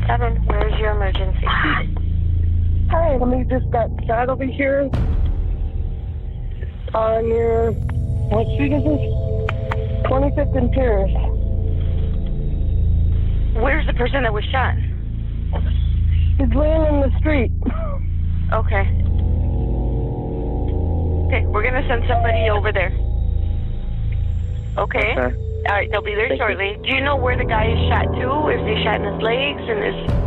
07, where's your emergency? Hi, let me just got shot over here. Near, what street is this? 25th and Pierce. Where's the person that was shot? He's laying in the street. Okay. Okay, we're gonna send somebody over there. Okay. Okay. All right, they'll be there shortly. Do you know where the guy is shot to? Is he shot in his legs and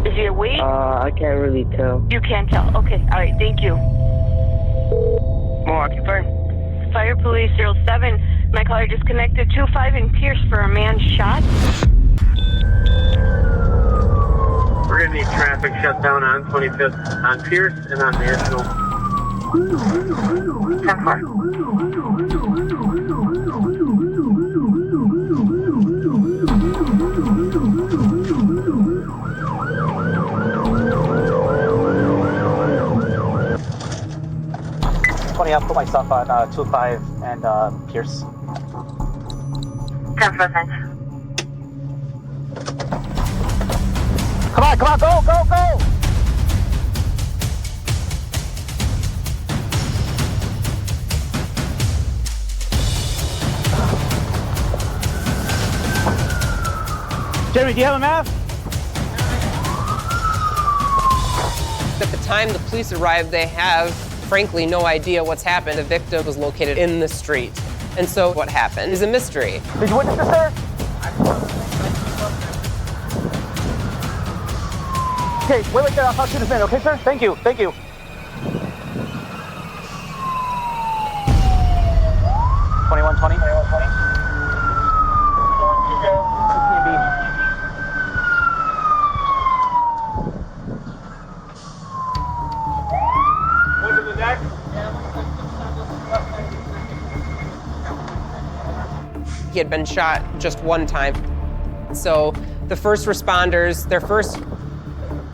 is he awake? I can't really tell. You can't tell. Okay. All right. Thank you. Milwaukee Fire. Fire Police 07. My caller disconnected 25 in Pierce for a man shot. We're going to need traffic shut down on 25th on Pierce and on National. 10-4. 20, I'll put myself on 25 and Pierce. 10-4, thanks. Come on, go! Jeremy, do you have a map? At the time the police arrived, they have, frankly, no idea what's happened. The victim was located in the street. And so what happened is a mystery. Did you witness this, sir? Okay, wait right there. I'll talk to this man, okay, sir? Thank you. 2120. He had been shot just one time. So the first responders, their first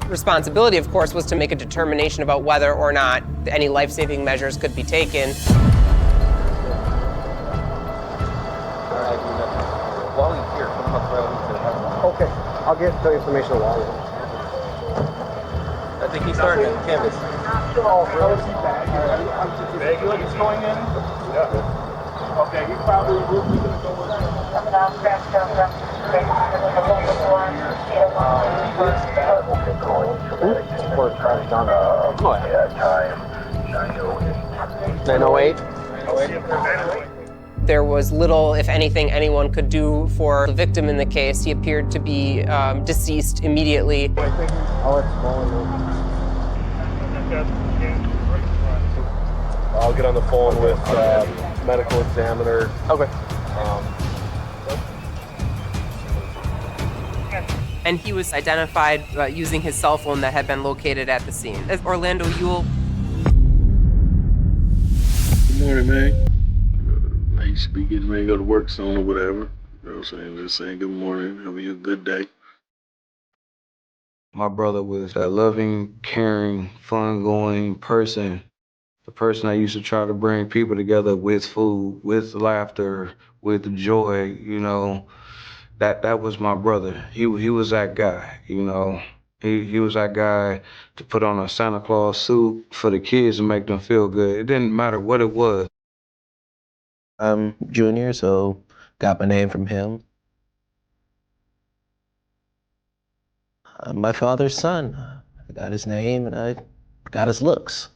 responsibility, of course, was to make a determination about whether or not any life-saving measures could be taken. Okay, I'll get the information a while. I think he's starting to canvas. Oh, really? He's going in? Yeah. Okay, he's probably going to go with that. 908. There was little, if anything, anyone could do for the victim in the case. He appeared to be deceased immediately. I'll get on the phone with medical examiner. Okay. And he was identified using his cell phone that had been located at the scene as Orlando Ewell. Good morning, man. I used to be getting ready to go to work soon or whatever. You know what I'm saying? Just saying good morning, having you a good day. My brother was a loving, caring, fun-going person. The person I used to try to bring people together with food, with laughter, with joy, you know. That was my brother. He was that guy, you know. He was that guy to put on a Santa Claus suit for the kids and make them feel good. It didn't matter what it was. I'm junior, so got my name from him. I'm my father's son. I got his name and I got his looks.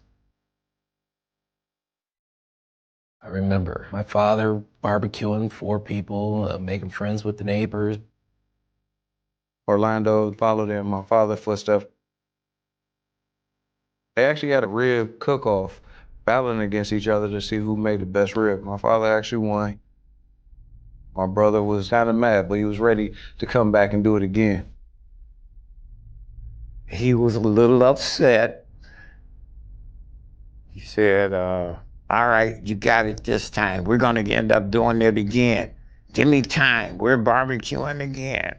I remember my father barbecuing for people, making friends with the neighbors. Orlando followed in my father's footsteps. They actually had a rib cook-off, battling against each other to see who made the best rib. My father actually won. My brother was kind of mad, but he was ready to come back and do it again. He was a little upset. He said, all right, you got it this time. We're gonna end up doing it again. Give me time, we're barbecuing again.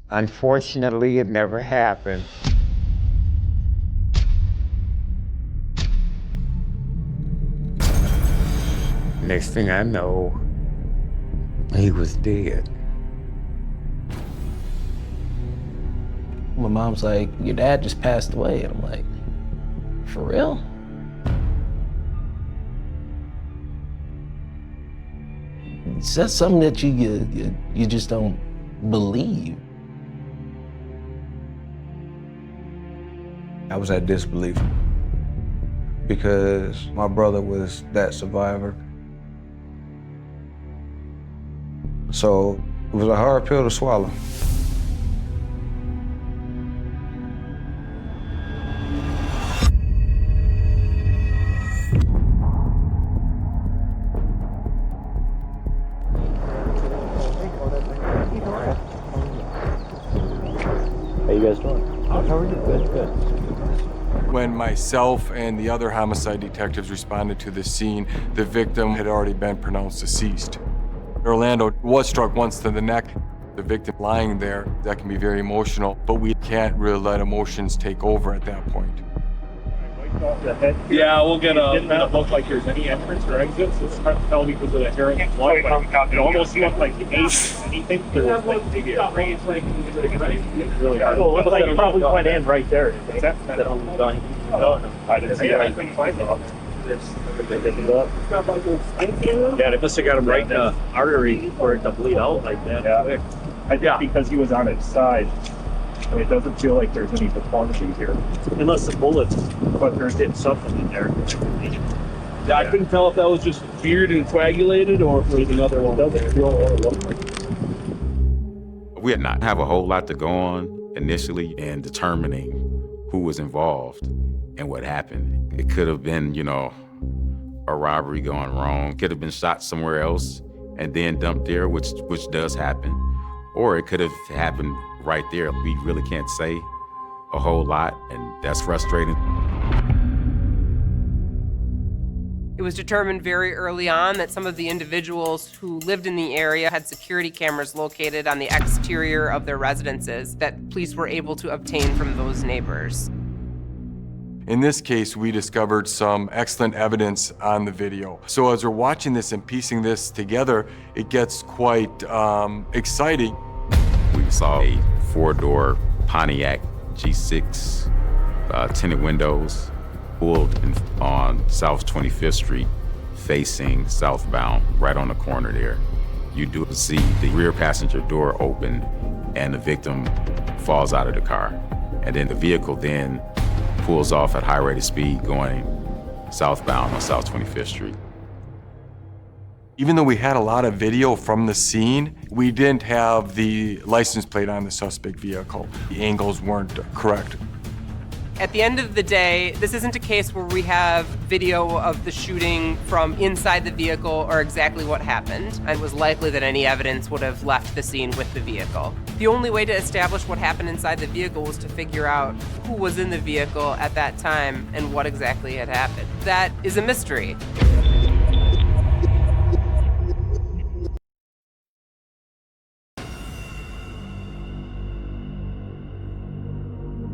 Unfortunately, it never happened. Next thing I know, he was dead. My mom's like, your dad just passed away. And I'm like, for real? That's something that you just don't believe. I was at disbelief because my brother was that survivor. So it was a hard pill to swallow. How you guys doing? How are you? Good, good. When myself and the other homicide detectives responded to the scene, the victim had already been pronounced deceased. Orlando was struck once to the neck. The victim lying there, that can be very emotional, but we can't really let emotions take over at that point. Yeah, we'll get a. It didn't look like there's any entrance or exits. It's hard to tell because of the hair and blood, but it almost looked like the ace anything. There was like maybe a raise, like really hard. Well, it looks like you probably went in right there. Is that no, I didn't see it. I couldn't find it. Yeah, they must have got him right in the artery for it to bleed out like that. Yeah, I think because he was on its side. I mean, it doesn't feel like there's any deformity here. Unless the bullets, but there's something in there. Yeah, I couldn't tell if that was just beard and coagulated or if there's another one. We did not have a whole lot to go on initially in determining who was involved and what happened. It could have been, a robbery going wrong. Could have been shot somewhere else and then dumped there, which does happen. Or it could have happened right there. We really can't say a whole lot, and that's frustrating. It was determined very early on that some of the individuals who lived in the area had security cameras located on the exterior of their residences that police were able to obtain from those neighbors. In this case, we discovered some excellent evidence on the video. So as we're watching this and piecing this together, it gets quite exciting. We saw a 4-door Pontiac G6, tinted windows, pulled on South 25th Street, facing southbound, right on the corner there. You do see the rear passenger door open and the victim falls out of the car. And then the vehicle then pulls off at high rate of speed going southbound on South 25th Street. Even though we had a lot of video from the scene, we didn't have the license plate on the suspect vehicle. The angles weren't correct. At the end of the day, this isn't a case where we have video of the shooting from inside the vehicle or exactly what happened, and it was likely that any evidence would have left the scene with the vehicle. The only way to establish what happened inside the vehicle was to figure out who was in the vehicle at that time and what exactly had happened. That is a mystery.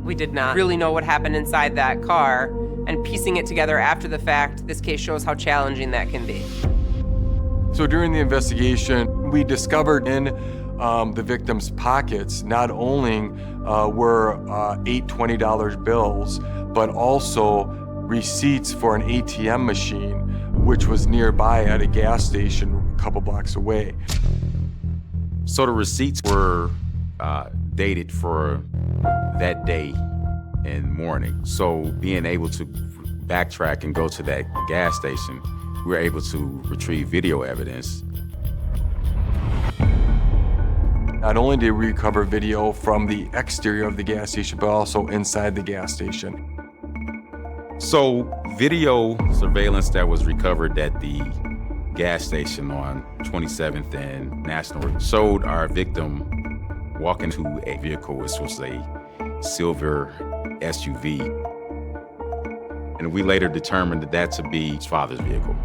We did not really know what happened inside that car, and piecing it together after the fact, this case shows how challenging that can be. So during the investigation, we discovered in the victim's pockets not only were 8 $20 bills, but also receipts for an ATM machine, which was nearby at a gas station a couple blocks away. So the receipts were dated for that day and morning. So being able to backtrack and go to that gas station, we were able to retrieve video evidence. Not only did we recover video from the exterior of the gas station, but also inside the gas station. So video surveillance that was recovered at the gas station on 27th and National showed our victim walk into a vehicle, which was a silver SUV. And we later determined that to be his father's vehicle.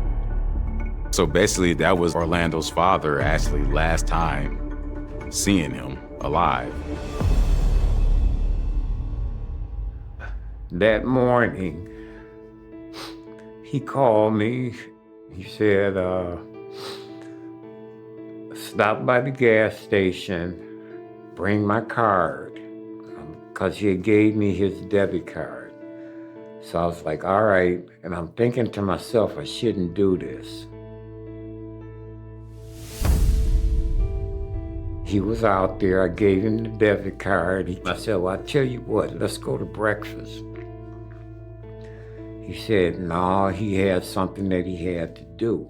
So basically that was Orlando's father actually last time seeing him alive. That morning, he called me. He said, stop by the gas station, bring my card. I'm because he gave me his debit card. So I was like, all right. And I'm thinking to myself, I shouldn't do this. He was out there, I gave him the debit card. I said, well, I tell you what, let's go to breakfast. He said, no, he had something that he had to do.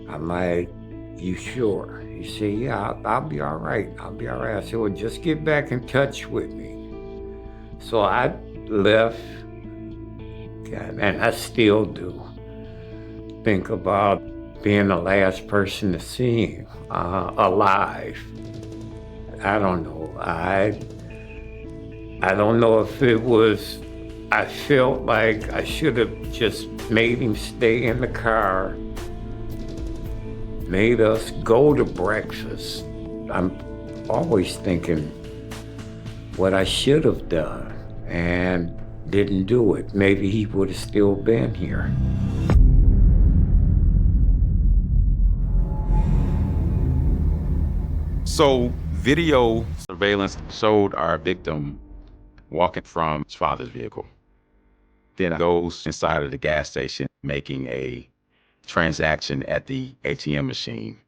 I'm like, you sure? He said, yeah, I'll be all right. I'll be all right. I said, well, just get back in touch with me. So I left, and I still do think about being the last person to see him alive. I don't know. I don't know if it was, I felt like I should have just made him stay in the car, made us go to breakfast. I'm always thinking what I should have done and didn't do it. Maybe he would have still been here. So video surveillance showed our victim walking from his father's vehicle. Then goes inside of the gas station, making a transaction at the ATM machine.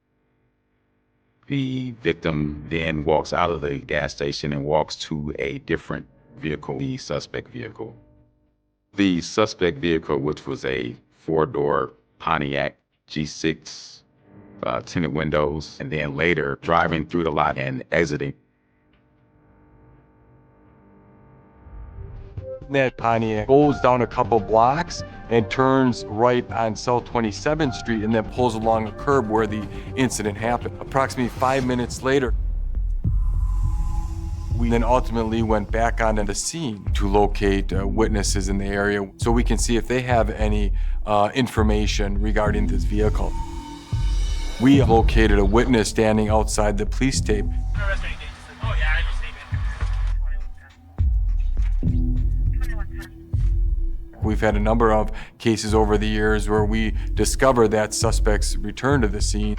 The victim then walks out of the gas station and walks to a different vehicle, the suspect vehicle. The suspect vehicle, which was a 4-door Pontiac G6, tinted windows, and then later driving through the lot and exiting. That Pontiac goes down a couple blocks and turns right on South 27th Street and then pulls along a curb where the incident happened. Approximately 5 minutes later, we then ultimately went back onto the scene to locate witnesses in the area so we can see if they have any information regarding this vehicle. We located a witness standing outside the police tape. We've had a number of cases over the years where we discover that suspects return to the scene.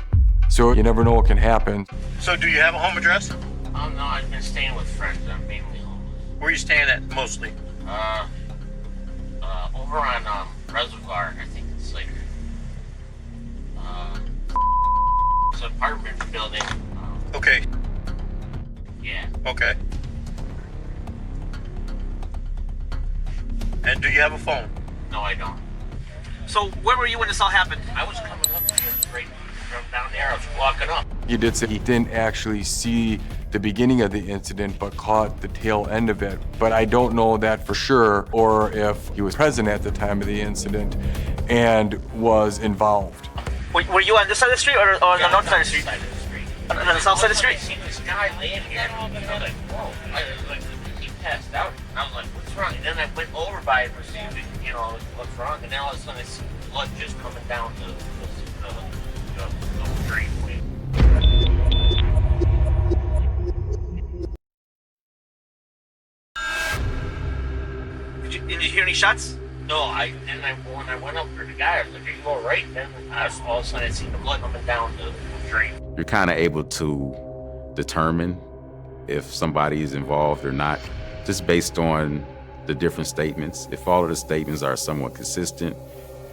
So you never know what can happen. So do you have a home address? No, I've been staying with friends. I'm mainly homeless. Where are you staying at mostly? Over on Reservoir, I think it's like it's an apartment building. Okay. Yeah. Okay. And do you have a phone? No, I don't. So where were you when this all happened? I was coming up here right from down there. I was walking up. He did say he didn't actually see the beginning of the incident, but caught the tail end of it. But I don't know that for sure, or if he was present at the time of the incident and was involved. Were you on this side of the street or on the north side of the street? On the south side of the street? I seen this guy laying here. I was like, whoa. I was like, he passed out. And I was like, what's wrong? And then I went over by it to see, you know, what's wrong. And then all of a sudden I see blood just coming down the street. Did you hear any shots? No, when I went up for the guy, I was like, are you all right? Then all of a sudden I seen the blood coming down the street. You're kind of able to determine if somebody is involved or not, just based on the different statements. If all of the statements are somewhat consistent,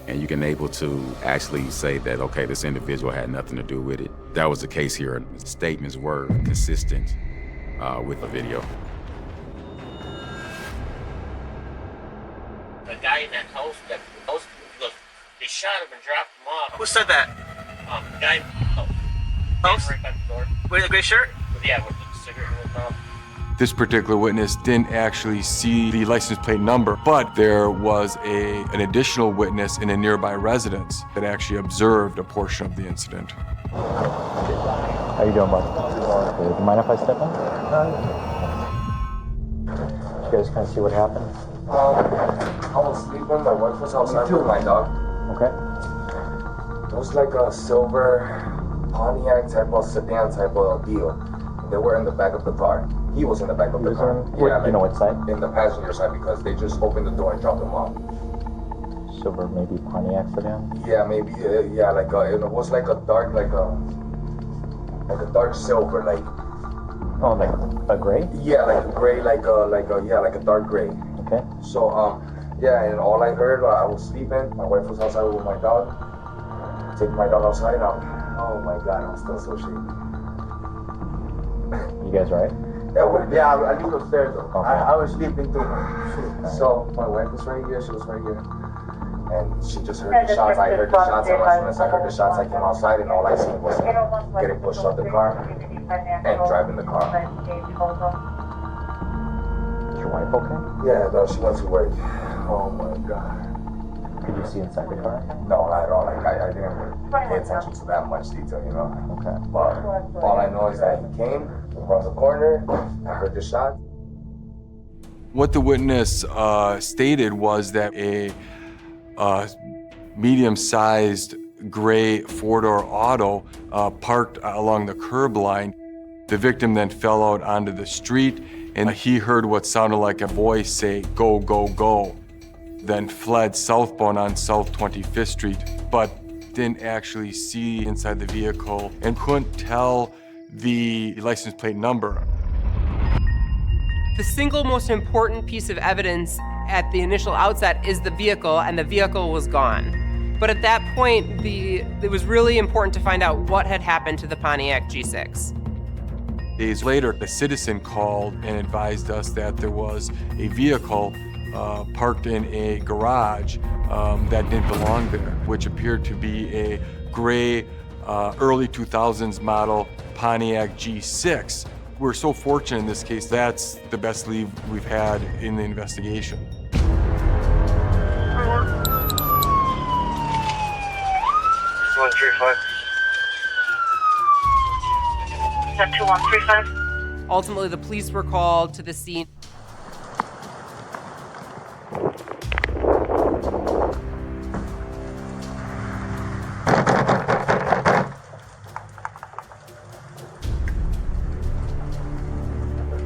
and you can able to actually say that, okay, this individual had nothing to do with it. That was the case here. The statements were consistent with the video. The guy in that house, look, they shot him and dropped him off. Who said that? The guy in the house. Right by the door. Wearing the gray shirt? Yeah, with the cigarette in his mouth. This particular witness didn't actually see the license plate number, but there was an additional witness in a nearby residence that actually observed a portion of the incident. How you doing, bud? Do you mind if I step in? Did you guys kind of see what happened? I was sleeping, my wife was outside with my dog. Okay. It was like a silver Pontiac type of sedan type of deal. They were in the back of the car. He was in the back of the car. Yeah, you know what side? In the passenger side because they just opened the door and dropped him off. Silver, maybe Pontiac sedan? Yeah, maybe. Yeah, like it was like a dark, like a dark silver, like Oh, like a gray? Yeah, like a gray, like a dark gray. Okay. So, yeah, and all I heard, I was sleeping. My wife was outside with my dog. Taking my dog outside. Oh my God, I'm still so shaky. You guys right? Yeah, I lived upstairs though. Okay. I was sleeping too. So my wife was right here. She was right here. And she just heard the shots. I heard the shots, and as soon as I heard the shots, I came outside, and all I seen was getting pushed out the car and driving the car. Is your wife okay? Yeah, no, she went to work. Oh my God. Could you see inside the car? No, not at all. Like I didn't pay attention to that much detail, you know. Okay. But all I know is that he came across the corner. I heard the shot. What the witness stated was that a medium-sized gray four-door auto parked along the curb line. The victim then fell out onto the street, and he heard what sounded like a voice say, "Go, go, go," then fled southbound on South 25th Street, but didn't actually see inside the vehicle and couldn't tell the license plate number. The single most important piece of evidence at the initial outset is the vehicle, and the vehicle was gone. But at that point, it was really important to find out what had happened to the Pontiac G6. Days later, a citizen called and advised us that there was a vehicle parked in a garage that didn't belong there, which appeared to be a gray, early 2000s model Pontiac G6. We're so fortunate in this case. That's the best lead we've had in the investigation. 2135. Is that 2135? Ultimately, the police were called to the scene.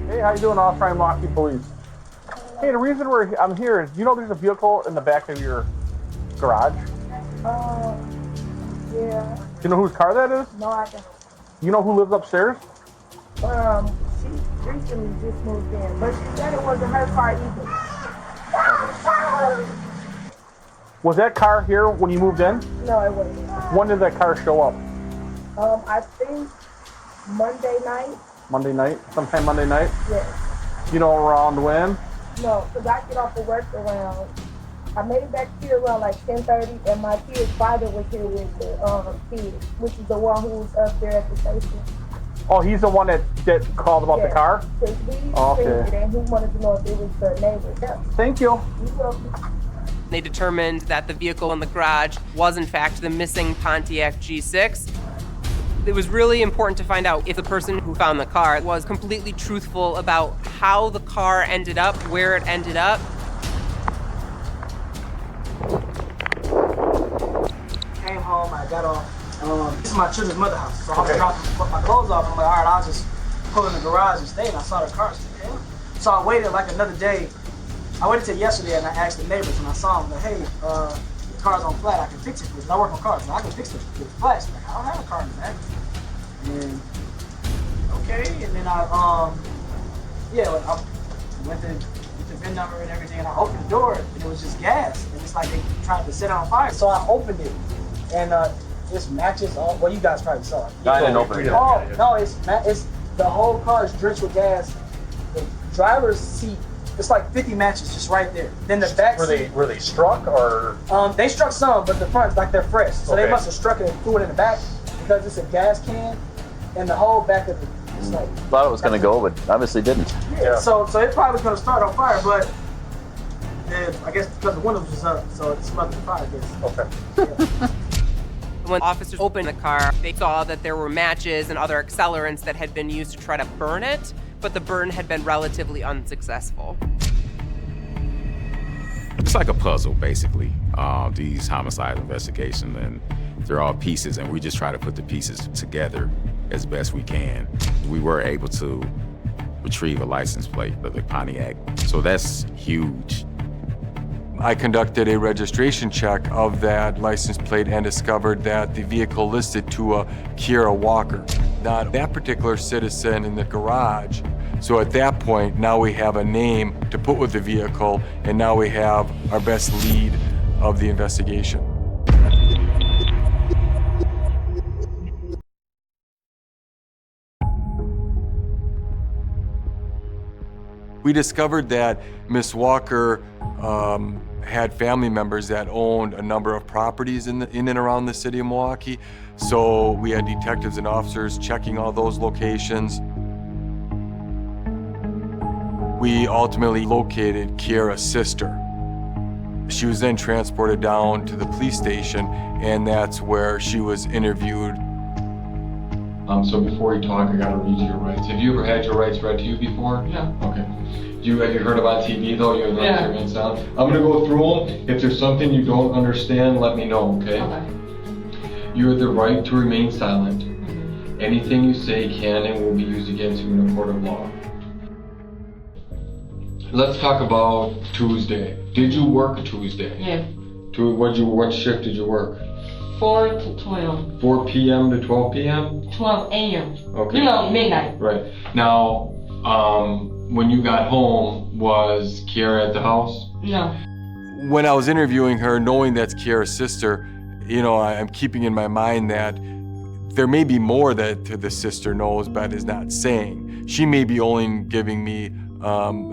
Hey, how you doing, Off-Prime Rocky Police? Hey, the reason I'm here is, you know there's a vehicle in the back of your garage? Yeah. Do you know whose car that is? No, I don't. You know who lives upstairs? She recently just moved in, but she said it wasn't her car either. Was that car here when you moved in? No, it wasn't. When did that car show up? I think Monday night. Monday night? Sometime Monday night? Yes. You know around when? No, because I get off of work around. I made it back here around like 10:30, and my kid's father was here with the kid, which is the one who was up there at the station. Oh, he's the one that called about the car? Because we Okay. and he wanted to know if it was the neighbor. Yeah. Thank you. You're welcome. They determined that the vehicle in the garage was in fact the missing Pontiac G6. It was really important to find out if the person who found the car was completely truthful about how the car ended up, where it ended up. Came home, I got off. This is my children's mother house, so I was dropping my clothes off. I'm like, all right, I'll just pull in the garage and stay. And I saw the car. So I waited like another day. I waited till yesterday and I asked the neighbors and I saw them, like, hey, the car's on flat, I can fix it for you. I work on cars, so I can fix it with flat. Like, I don't have a car in the back. And okay, and then I went to the VIN number and everything, and I opened the door and it was just gas. And it's like they tried to set it on fire. So I opened it and it's matches all, well, you guys probably saw it. No, I didn't open it. Oh, no, it's the whole car is drenched with gas. The driver's seat, it's like 50 matches just right there. Then the back seat. Were they struck or? They struck some, but the front, like they're fresh. So Okay. they must have struck it and threw it in the back because it's a gas can and the whole back of it is like. Thought it was going to go, but obviously didn't. Yeah. So it probably was going to start on fire, but I guess because the windows was up, so it smothered the fire, I guess. Okay. When officers opened the car, they saw that there were matches and other accelerants that had been used to try to burn it, but the burn had been relatively unsuccessful. It's like a puzzle, basically, these homicide investigations, and they're all pieces, and we just try to put the pieces together as best we can. We were able to retrieve a license plate of the Pontiac, so that's huge. I conducted a registration check of that license plate and discovered that the vehicle listed to a Kiera Walker. not that particular citizen in the garage. So at that point, now we have a name to put with the vehicle, and now we have our best lead of the investigation. We discovered that Miss Walker had family members that owned a number of properties in and around the city of Milwaukee. So we had detectives and officers checking all those locations. We ultimately located Kiara's sister. She was then transported down to the police station, and that's where she was interviewed. So before you talk, I gotta read you your rights. Have you ever had your rights read to you before? No. Okay. Have you heard about TV though? You have rights against sound? I'm gonna go through them. If there's something you don't understand, let me know, okay? Okay. You have the right to remain silent. Anything you say can and will be used against you in a court of law. Let's talk about Tuesday. Did you work Tuesday? Yeah. What shift did you work? 4 to 12. 4 p.m. to 12 p.m.? 12 a.m. Okay. You know, midnight. Right. Now, when you got home, was Kiara at the house? No. When I was interviewing her, knowing that's Kiara's sister, you know, I'm keeping in my mind that there may be more that the sister knows but is not saying. She may be only giving me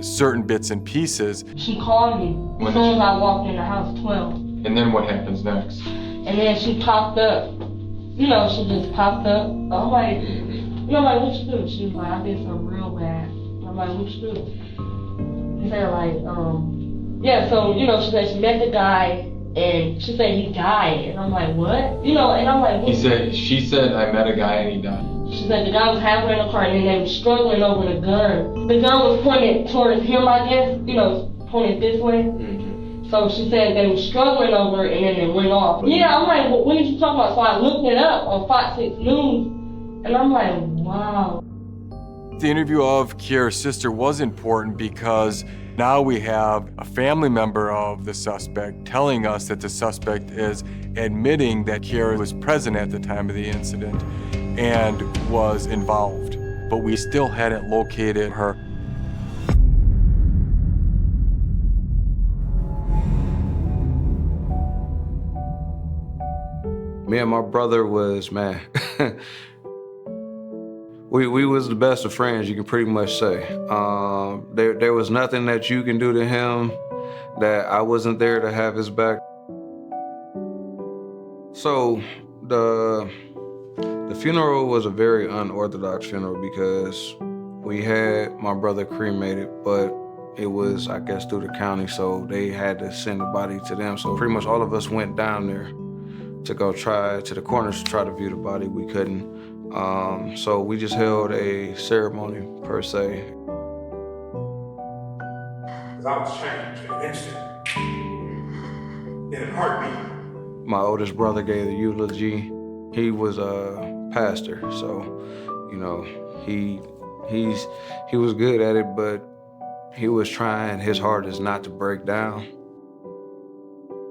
certain bits and pieces. She called me as soon as I walked in the house, 12. And then what happens next? And then she popped up. You know, she just popped up. I'm like, you know, like, what you do? She was like, I did something real bad. I'm like, what you do? She said, like, yeah, so, you know, she said she met the guy, and she said he died. And I'm like, what? You know, and I'm like, what? She said, I met a guy and he died. She said the guy was halfway in the car, and then they were struggling over the gun. The gun was pointed towards him, I guess, you know, pointed this way. So she said they were struggling over it, and then it went off. Yeah, I'm like, well, what are you talking about? So I looked it up on Fox 6 News, and I'm like, wow. The interview of Kiara's sister was important because now we have a family member of the suspect telling us that the suspect is admitting that Kiara was present at the time of the incident and was involved, but we still hadn't located her. Me and my brother was, man, we was the best of friends, you can pretty much say. There was nothing that you can do to him that I wasn't there to have his back. So the funeral was a very unorthodox funeral because we had my brother cremated, but it was, I guess, through the county, so they had to send the body to them. So pretty much all of us went down there to go try to the corners to try to view the body. We couldn't. So we just held a ceremony, per se. Because I was changed in an instant, in a heartbeat. My oldest brother gave the eulogy. He was a pastor, so, you know, he was good at it, but he was trying his hardest not to break down.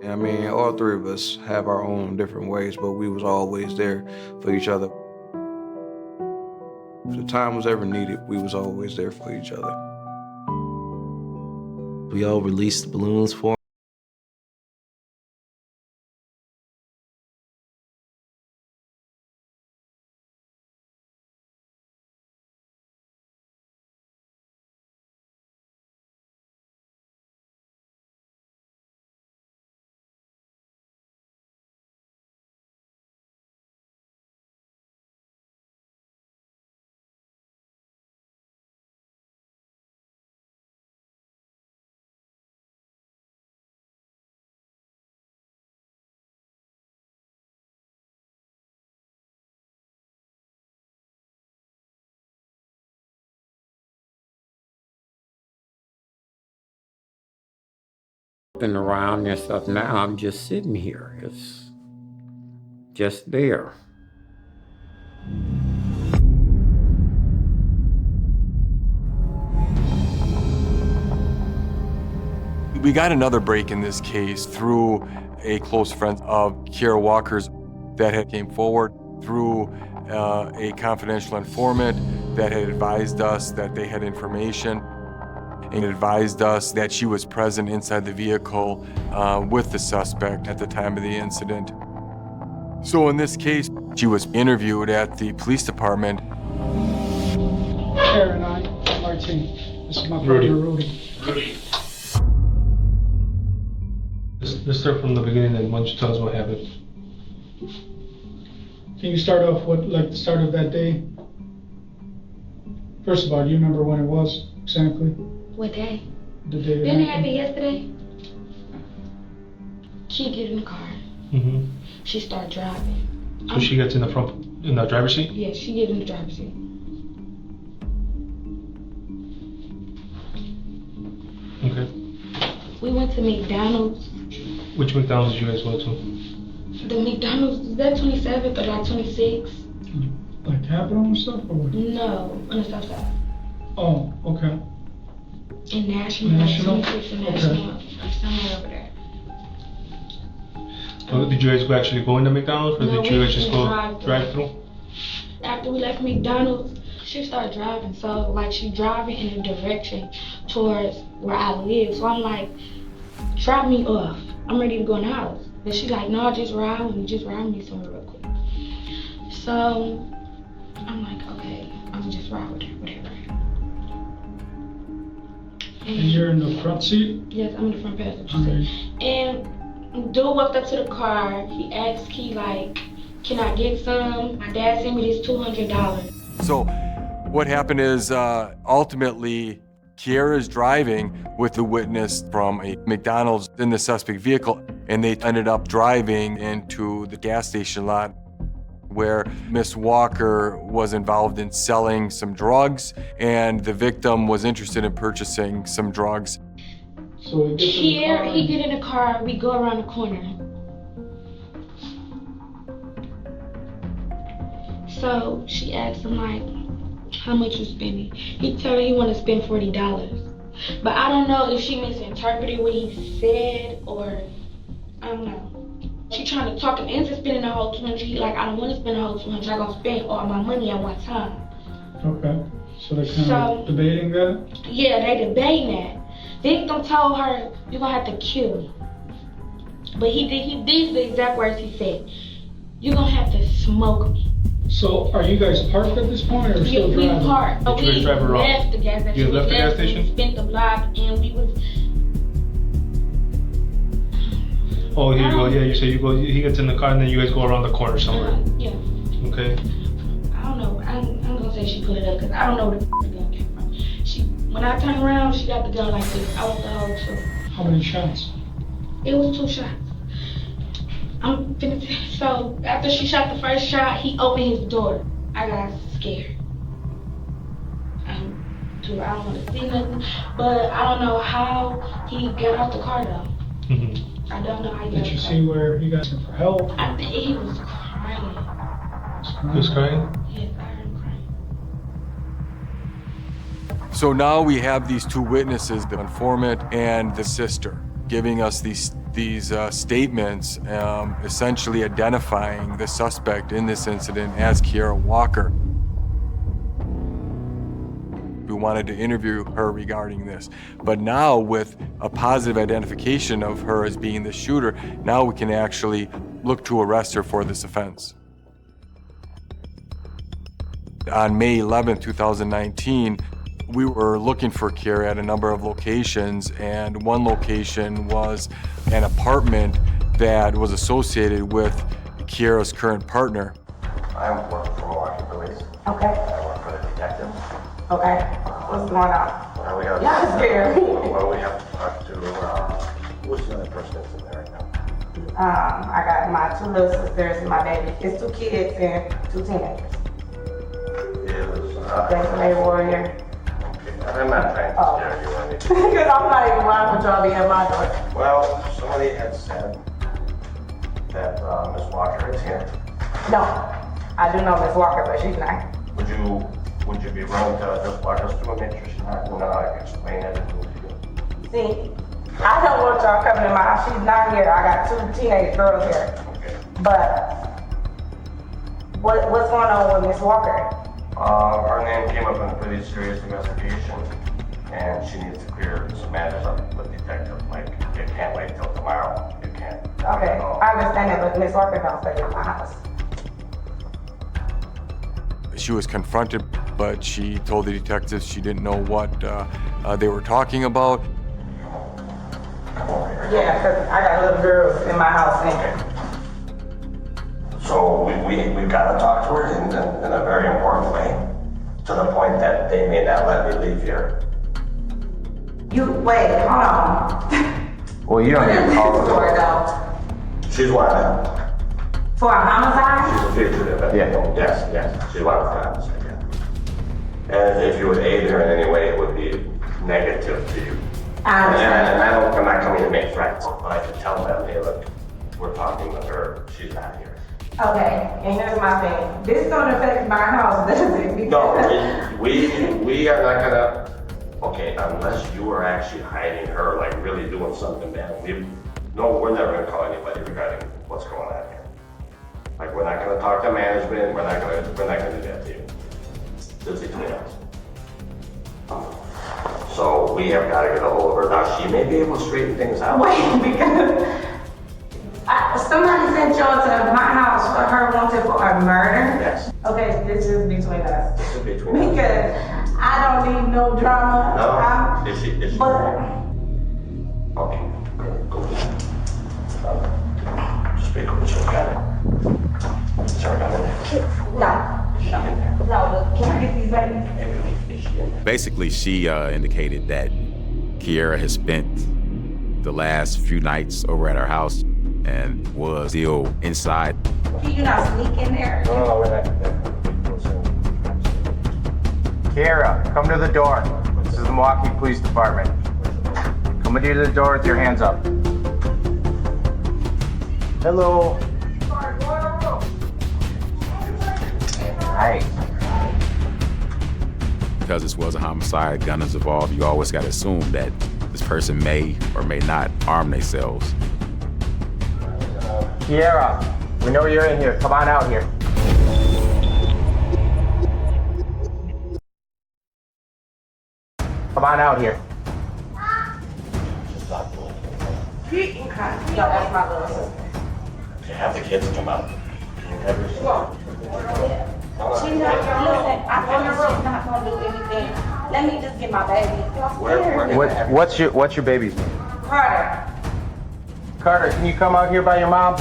And I mean, all three of us have our own different ways, but we was always there for each other. If the time was ever needed, we was always there for each other. We all released the balloons for him. Around and stuff. Now I'm just sitting here. It's just there. We got another break in this case through a close friend of Kiara Walker's that had came forward through a confidential informant that had advised us that they had information and advised us that she was present inside the vehicle with the suspect at the time of the incident. So in this case, she was interviewed at the police department. Karen, I'm Martin. This is my partner, Rudy. Let's start from the beginning and why don't you tell us what happened? Can you start off with like the start of that day? First of all, do you remember when it was exactly? What day? The day Didn't it happen yesterday? She get in the car. Mm-hmm. She start driving. So she gets in the driver's seat? Yeah, she get in the driver's seat. Okay. We went to McDonald's. Which McDonald's did you guys go to? The McDonald's, is that 27th or like 26? Like Capital and stuff or what? No, on the south side. Oh, okay. In National? National? Like 26 and National, or somewhere over there. Did you guys actually go into McDonald's or No, did you guys we just go drive through? After we left McDonald's, she started driving. So like she driving in a direction towards where I live. So I'm like, drop me off. I'm ready to go in the house. But she's like, no, just ride with me. Just ride with me somewhere real quick. So I'm like, okay, I'm just ride with her, whatever. And you're in the front seat? Yes, I'm in the front passenger seat. And dude walked up to the car. He asked Key like, can I get some? My dad sent me this $200. So what happened is ultimately Kiera is driving with the witness from a McDonald's in the suspect vehicle, and they ended up driving into the gas station lot where Miss Walker was involved in selling some drugs, and the victim was interested in purchasing some drugs. So he get in the car, we go around the corner. So she asked him like, how much you spending? He told her he want to spend $40. But I don't know if she misinterpreted what he said or, I don't know. She trying to talk him into spending the whole $200. He like, I don't want to spend the whole $200. I'm going to spend all my money at one time. Okay. So they're kind of debating that? Yeah, they debating that. Victim told her, you're going to have to kill me. But these are the exact words he said. You're going to have to smoke me. So are you guys parked at this point or still driving? We parked. Did you guys drive around? Left the gas station. You left the gas station? We spent the block and we was... Oh, here you go. Yeah, you say you go. He gets in the car and then you guys go around the corner somewhere. Yeah. Okay. I don't know. I'm gonna say she put it up because I don't know where the gun came from. When I turned around, she got the gun like this. I was the whole two. How many shots? It was 2 shots. So after she shot the first shot, he opened his door. I got scared. I don't want to see nothing, but I don't know how he got out the car though. Mm-hmm. I don't know how he got out the car. Did you see where he got for help? I think he was crying. He was crying? Yes, I heard him crying. So now we have these two witnesses, the informant and the sister, giving us these statements, essentially identifying the suspect in this incident as Kiera Walker. We wanted to interview her regarding this, but now with a positive identification of her as being the shooter, now we can actually look to arrest her for this offense. On May 11, 2019, we were looking for Kiera at a number of locations, and one location was an apartment that was associated with Kiera's current partner. I work for Milwaukee Police. Okay. I work for the detective. Okay. What's going on? Well, we have. Y'all scared me. Well, we have to talk to, who's the other person that's in there right now? I got my 2 little sisters and my baby. It's 2 kids and 2 teenagers. That's my warrior. I'm not trying to scare you or anything. Because I'm like, why would y'all be at my door? Well, somebody had said that Miss Walker is here. No, I do know Miss Walker, but she's not. Would you be willing to just walk us through and make sure she's not, and then I can explain everything to you? See, I don't want y'all coming in my house. She's not here. I got 2 teenage girls here. Okay. But What's going on with Miss Walker? Her name came up in a pretty serious investigation, and she needs to clear some matters up with detective. Like, it can't wait till tomorrow. It can't. Okay, I understand that, but Miss Walker don't stay in my house. She was confronted, but she told the detectives she didn't know what they were talking about. Yeah, because I got little girls in my house. And So we've got to talk to her in a very important way, to the point that they may not let me leave here. wait, hold on. Well, you don't need to call her. For though. She's wanted. For a homicide? She's a fugitive. Yes. She's wanted for homicide, yeah. And if you would aid her in any way, it would be negative to you. I understand. And I'm not coming to make threats, but I can tell them, hey, look, we're talking with her. She's not here. Okay, and here's my thing. This don't affect my house, does it? No, we are not gonna, okay, unless you are actually hiding her, like really doing something bad. We're never gonna call anybody regarding what's going on here. Like, we're not gonna talk to management, we're not gonna do that to you. It's between us. So we have gotta get a hold of her. Now, she may be able to straighten things out. Wait, because somebody sent y'all to my house for her wanted for a murder? Yes. Okay, this is between us. This is between us. Because I don't need no drama. No, is she? But okay, go. Just be cool, she'll got it. Sorry, got it. no, can I get these babies? Basically, she indicated that Kiera has spent the last few nights over at our house and was still inside. Can you not sneak in there? No, we're not. Kiera, come to the door. This is the Milwaukee Police Department. Come to the door with your hands up. Hello. Hi. Because this was a homicide, gun is involved, you always got to assume that this person may or may not arm themselves. Kiera, we know you're in here. Come on out here. Come on out here. No, that's my little sister. Have the kids come out. She's not, listen, I promise she's not gonna do anything. Let me just get my baby. What's your baby's name? Carter. Carter, can you come out here by your mom?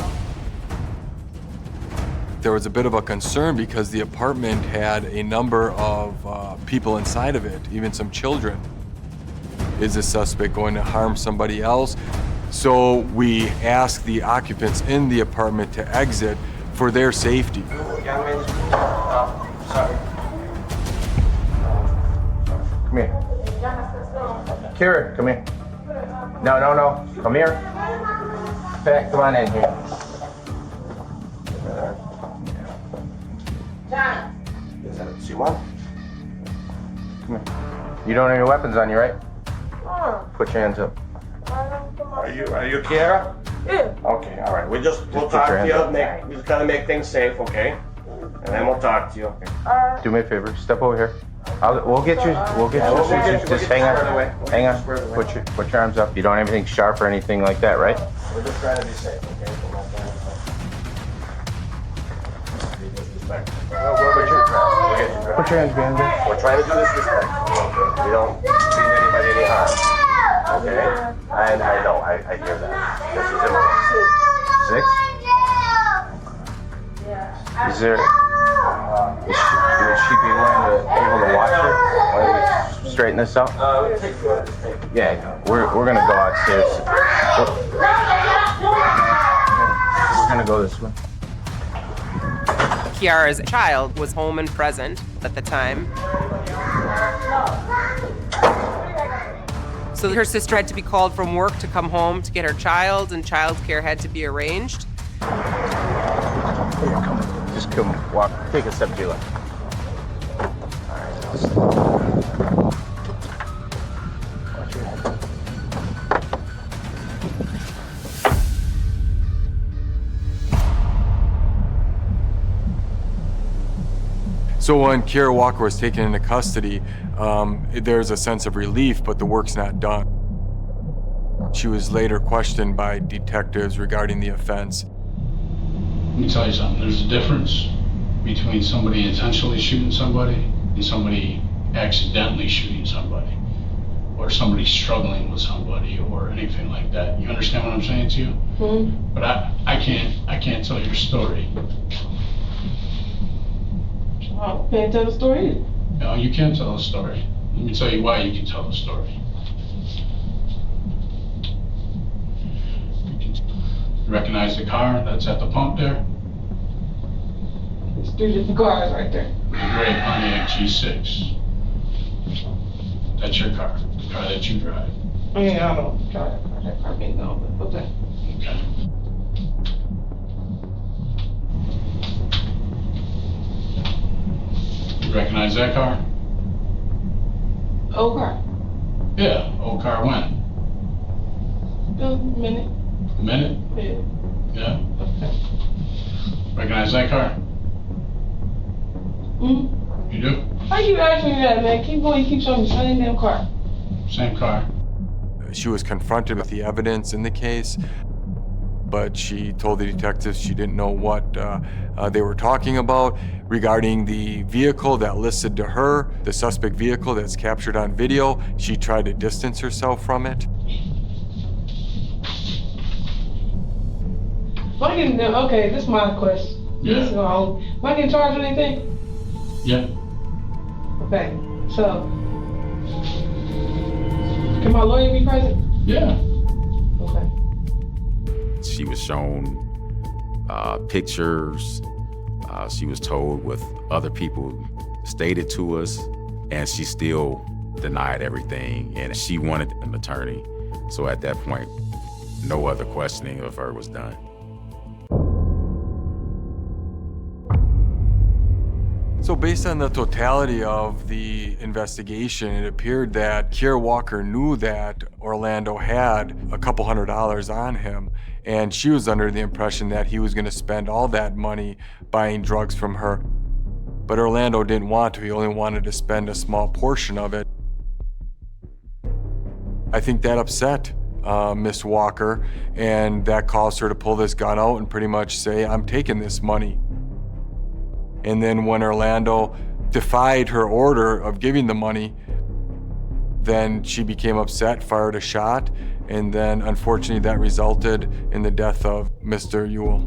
There was a bit of a concern because the apartment had a number of people inside of it, even some children. Is the suspect going to harm somebody else? So we asked the occupants in the apartment to exit for their safety. Sorry. Come here. Kiera, come here. No. Come here. Pat, come on in here. Johnny. Is that Simon? Come here. You don't have any weapons on you, right? Put your hands up. Are you Kiera? Yeah. Okay, all right. We'll talk your to hands you. up. We just gotta make things safe, okay? And then we'll talk to you. Okay. Do me a favor. Step over here. We'll get you. Just hang on. Hang on. Put your arms up. You don't have anything sharp or anything like that, right? We're just trying to be safe, okay? Put your hands behind you. We're trying to do this respectfully. We don't mean anybody any harm. Okay? I know, I hear that. This is important. 6? Is there? Would she be able to watch her while we straighten this out? Yeah, we're gonna go upstairs. We're gonna go this way. Kiara's child was home and present at the time. So her sister had to be called from work to come home to get her child, and childcare had to be arranged. Just come walk. Take a step to your left. Watch your head. So when Kiara Walker was taken into custody, there's a sense of relief, but the work's not done. She was later questioned by detectives regarding the offense. Let me tell you something. There's a difference between somebody intentionally shooting somebody and somebody accidentally shooting somebody, or somebody struggling with somebody, or anything like that. You understand what I'm saying to you? Mm-hmm. But I can't tell your story. I can't tell the story either. No, you can't tell the story. Let me tell you why you can tell the story. You recognize the car that's at the pump there? There's 3 different cars right there. The gray Pontiac G6. That's your car, the car that you drive. Yeah, I don't drive that car. That car can't go, but okay. Okay. You recognize that car? Old car. Yeah, old car when? A minute. A minute? Yeah. Yeah? Okay. Recognize that car? Mm-hmm. You do? Why you asking me that, man? Keep going, you keep showing me the same damn car. Same car. She was confronted with the evidence in the case, but she told the detectives she didn't know what they were talking about regarding the vehicle that listed to her, the suspect vehicle that's captured on video. She tried to distance herself from it. Okay, this is my question. Yeah. This is am I getting charged with anything? Yeah. Okay, so can my lawyer be present? Yeah. Okay. She was shown pictures. She was told what other people stated to us, and she still denied everything, and she wanted an attorney. So at that point, no other questioning of her was done. So based on the totality of the investigation, it appeared that Kiara Walker knew that Orlando had a couple $100s on him, and she was under the impression that he was going to spend all that money buying drugs from her. But Orlando didn't want to. He only wanted to spend a small portion of it. I think that upset Miss Walker, and that caused her to pull this gun out and pretty much say, I'm taking this money. And then when Orlando defied her order of giving the money, then she became upset, fired a shot, and then unfortunately that resulted in the death of Mr. Ewell.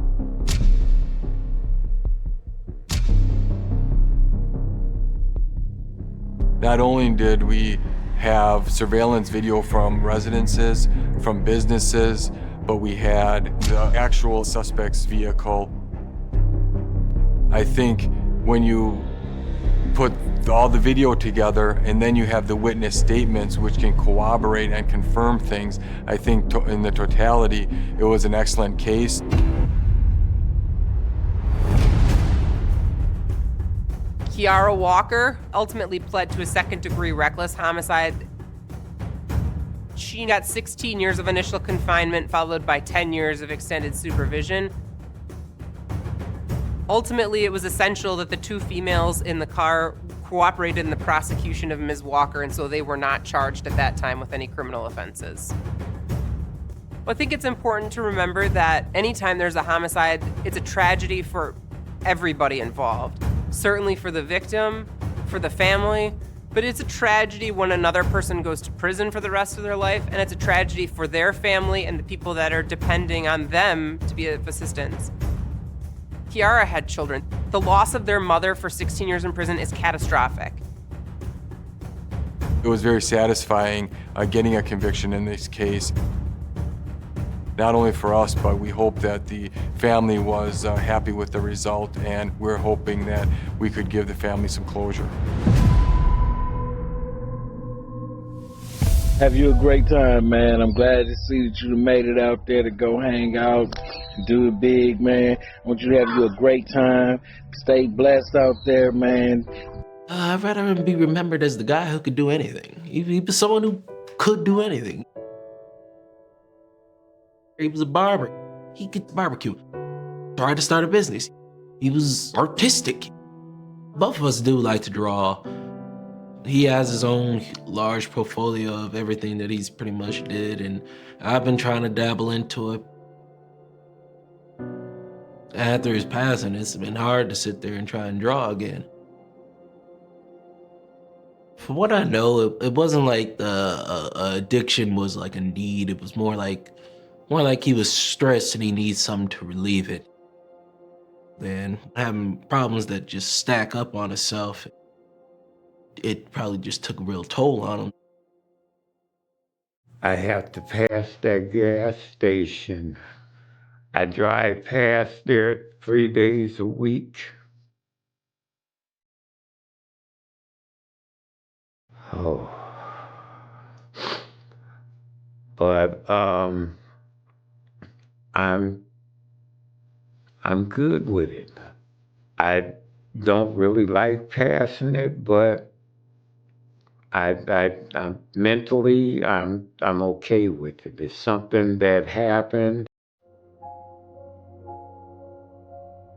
Not only did we have surveillance video from residences, from businesses, but we had the actual suspect's vehicle. I think when you put all the video together and then you have the witness statements which can corroborate and confirm things, I think in the totality, it was an excellent case. Kiara Walker ultimately pled to a second-degree reckless homicide. She got 16 years of initial confinement, followed by 10 years of extended supervision. Ultimately, it was essential that the 2 females in the car cooperated in the prosecution of Ms. Walker, and so they were not charged at that time with any criminal offenses. I think it's important to remember that anytime there's a homicide, it's a tragedy for everybody involved. Certainly for the victim, for the family, but it's a tragedy when another person goes to prison for the rest of their life, and it's a tragedy for their family and the people that are depending on them to be of assistance. Kiara had children. The loss of their mother for 16 years in prison is catastrophic. It was very satisfying getting a conviction in this case. Not only for us, but we hope that the family was happy with the result, and we're hoping that we could give the family some closure. Have you a great time, man. I'm glad to see that you made it out there to go hang out, do it big, man. I want you to have you a great time. Stay blessed out there, man. I'd rather be remembered as the guy who could do anything. He was someone who could do anything. He was a barber. He could barbecue. Tried to start a business. He was artistic. Both of us do like to draw. He has his own large portfolio of everything that he's pretty much did, and I've been trying to dabble into it. After his passing, it's been hard to sit there and try and draw again. From what I know, it wasn't like the addiction was like a need. It was more like he was stressed and he needs something to relieve it. Then having problems that just stack up on itself, it probably just took a real toll on him. I have to pass that gas station. I drive past there 3 days a week. Oh. But I'm good with it. I don't really like passing it, but I'm mentally I'm okay with it. It's something that happened.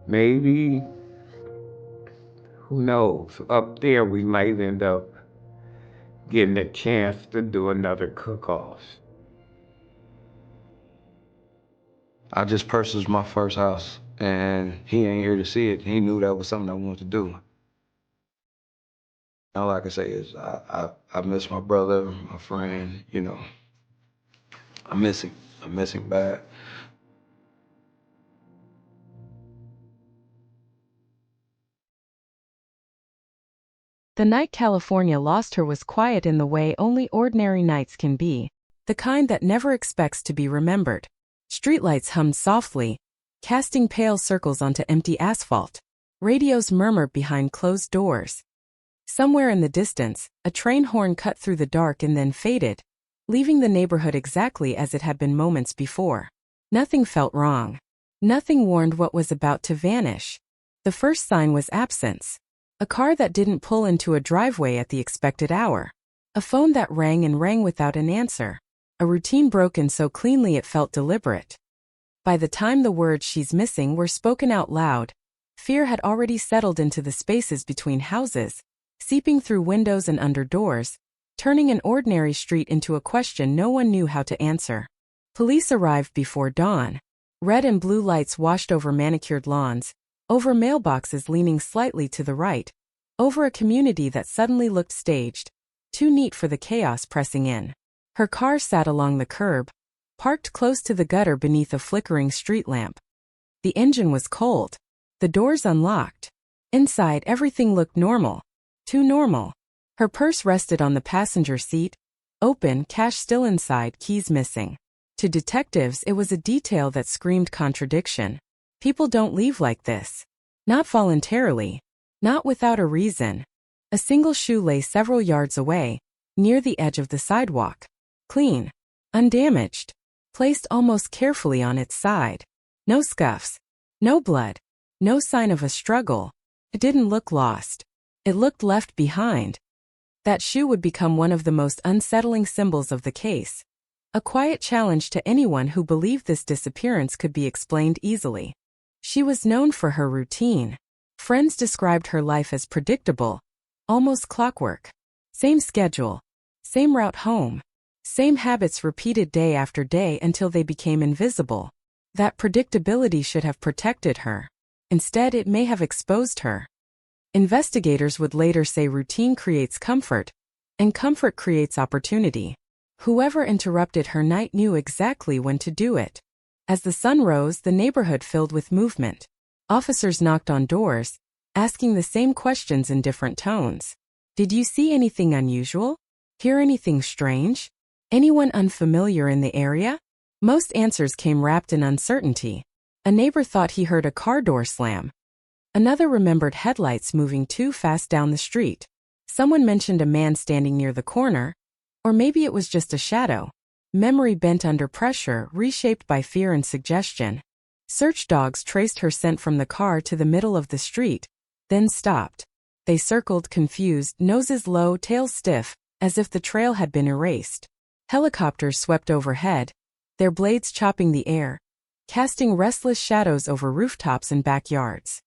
Maybe, who knows? Up there we might end up getting a chance to do another cook-off. I just purchased my first house, and he ain't here to see it. He knew that was something I wanted to do. All I can say is I miss my brother, my friend, you know. I miss him. I miss him bad. The night California lost her was quiet in the way only ordinary nights can be, the kind that never expects to be remembered. Streetlights hummed softly, casting pale circles onto empty asphalt. Radios murmured behind closed doors. Somewhere in the distance, a train horn cut through the dark and then faded, leaving the neighborhood exactly as it had been moments before. Nothing felt wrong. Nothing warned what was about to vanish. The first sign was absence. A car that didn't pull into a driveway at the expected hour. A phone that rang and rang without an answer. A routine broken so cleanly it felt deliberate. By the time the words "she's missing" were spoken out loud, fear had already settled into the spaces between houses, seeping through windows and under doors, turning an ordinary street into a question no one knew how to answer. Police arrived before dawn. Red and blue lights washed over manicured lawns, over mailboxes leaning slightly to the right, over a community that suddenly looked staged, too neat for the chaos pressing in. Her car sat along the curb, parked close to the gutter beneath a flickering street lamp. The engine was cold, the doors unlocked. Inside, everything looked normal, too normal. Her purse rested on the passenger seat, open, cash still inside, keys missing. To detectives, it was a detail that screamed contradiction. People don't leave like this. Not voluntarily. Not without a reason. A single shoe lay several yards away, near the edge of the sidewalk. Clean. Undamaged. Placed almost carefully on its side. No scuffs. No blood. No sign of a struggle. It didn't look lost. It looked left behind. That shoe would become one of the most unsettling symbols of the case. A quiet challenge to anyone who believed this disappearance could be explained easily. She was known for her routine. Friends described her life as predictable, almost clockwork. Same schedule, same route home, same habits repeated day after day until they became invisible. That predictability should have protected her. Instead, it may have exposed her. Investigators would later say routine creates comfort, and comfort creates opportunity. Whoever interrupted her night knew exactly when to do it. As the sun rose, the neighborhood filled with movement. Officers knocked on doors, asking the same questions in different tones. Did you see anything unusual? Hear anything strange? Anyone unfamiliar in the area? Most answers came wrapped in uncertainty. A neighbor thought he heard a car door slam. Another remembered headlights moving too fast down the street. Someone mentioned a man standing near the corner, or maybe it was just a shadow. Memory bent under pressure, reshaped by fear and suggestion. Search dogs traced her scent from the car to the middle of the street, then stopped. They circled, confused, noses low, tails stiff, as if the trail had been erased. Helicopters swept overhead, their blades chopping the air, casting restless shadows over rooftops and backyards.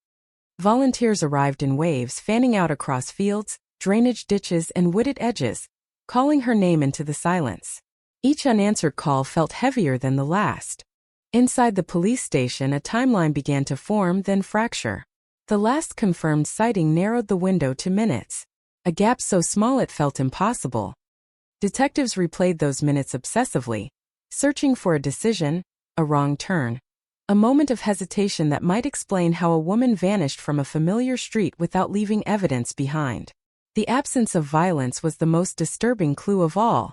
Volunteers arrived in waves, fanning out across fields, drainage ditches, and wooded edges, calling her name into the silence. Each unanswered call felt heavier than the last. Inside the police station, a timeline began to form, then fracture. The last confirmed sighting narrowed the window to minutes, a gap so small it felt impossible. Detectives replayed those minutes obsessively, searching for a decision, a wrong turn, a moment of hesitation that might explain how a woman vanished from a familiar street without leaving evidence behind. The absence of violence was the most disturbing clue of all.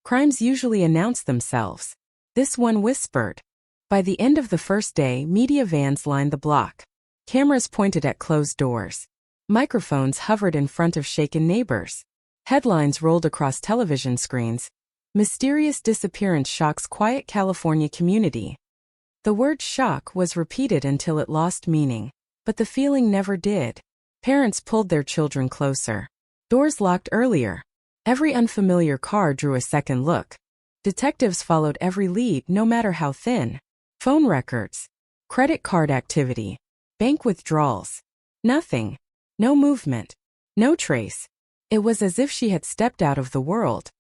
Crimes usually announce themselves. This one whispered. By the end of the first day, media vans lined the block. Cameras pointed at closed doors. Microphones hovered in front of shaken neighbors. Headlines rolled across television screens. Mysterious disappearance shocks quiet California community. The word shock was repeated until it lost meaning, but the feeling never did. Parents pulled their children closer. Doors locked earlier. Every unfamiliar car drew a second look. Detectives followed every lead, no matter how thin. Phone records, credit card activity, bank withdrawals. Nothing. No movement. No trace. It was as if she had stepped out of the world.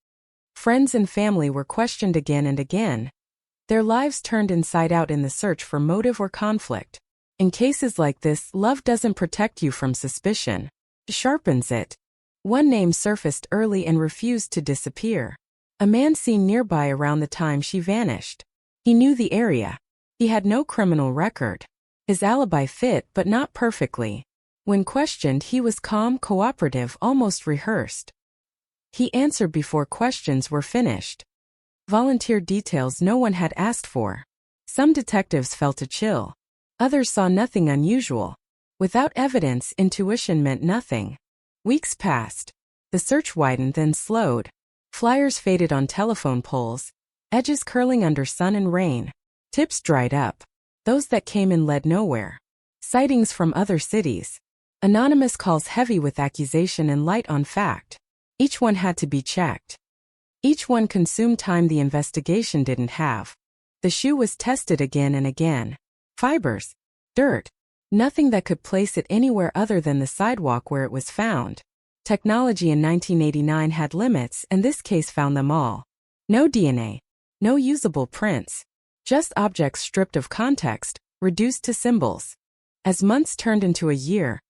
Friends and family were questioned again and again. Their lives turned inside out in the search for motive or conflict. In cases like this, love doesn't protect you from suspicion. It sharpens it. One name surfaced early and refused to disappear. A man seen nearby around the time she vanished. He knew the area. He had no criminal record. His alibi fit, but not perfectly. When questioned, he was calm, cooperative, almost rehearsed. He answered before questions were finished. Volunteer details no one had asked for. Some detectives felt a chill. Others saw nothing unusual. Without evidence, intuition meant nothing. Weeks passed. The search widened, then slowed. Flyers faded on telephone poles, edges curling under sun and rain. Tips dried up. Those that came in led nowhere. Sightings from other cities. Anonymous calls heavy with accusation and light on fact. Each one had to be checked. Each one consumed time the investigation didn't have. The shoe was tested again and again. Fibers. Dirt. Nothing that could place it anywhere other than the sidewalk where it was found. Technology in 1989 had limits, and this case found them all. No DNA. No usable prints. Just objects stripped of context, reduced to symbols. As months turned into a year,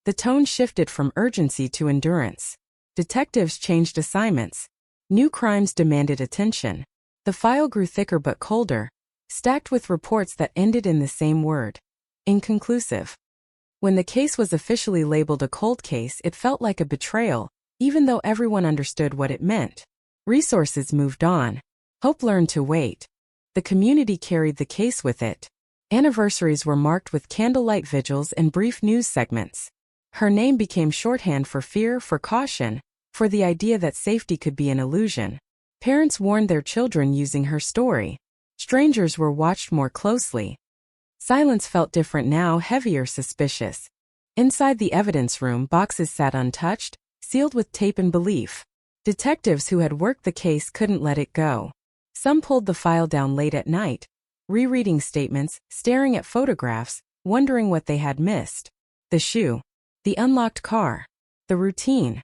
the tone shifted from urgency to endurance. Detectives changed assignments. New crimes demanded attention. The file grew thicker but colder, stacked with reports that ended in the same word. Inconclusive. When the case was officially labeled a cold case, it felt like a betrayal, even though everyone understood what it meant. Resources moved on. Hope learned to wait. The community carried the case with it. Anniversaries were marked with candlelight vigils and brief news segments. Her name became shorthand for fear, for caution, for the idea that safety could be an illusion. Parents warned their children using her story. Strangers were watched more closely. Silence felt different now, heavier, suspicious. Inside the evidence room, boxes sat untouched, sealed with tape and belief. Detectives who had worked the case couldn't let it go. Some pulled the file down late at night, rereading statements, staring at photographs, wondering what they had missed. The shoe. The unlocked car. The routine.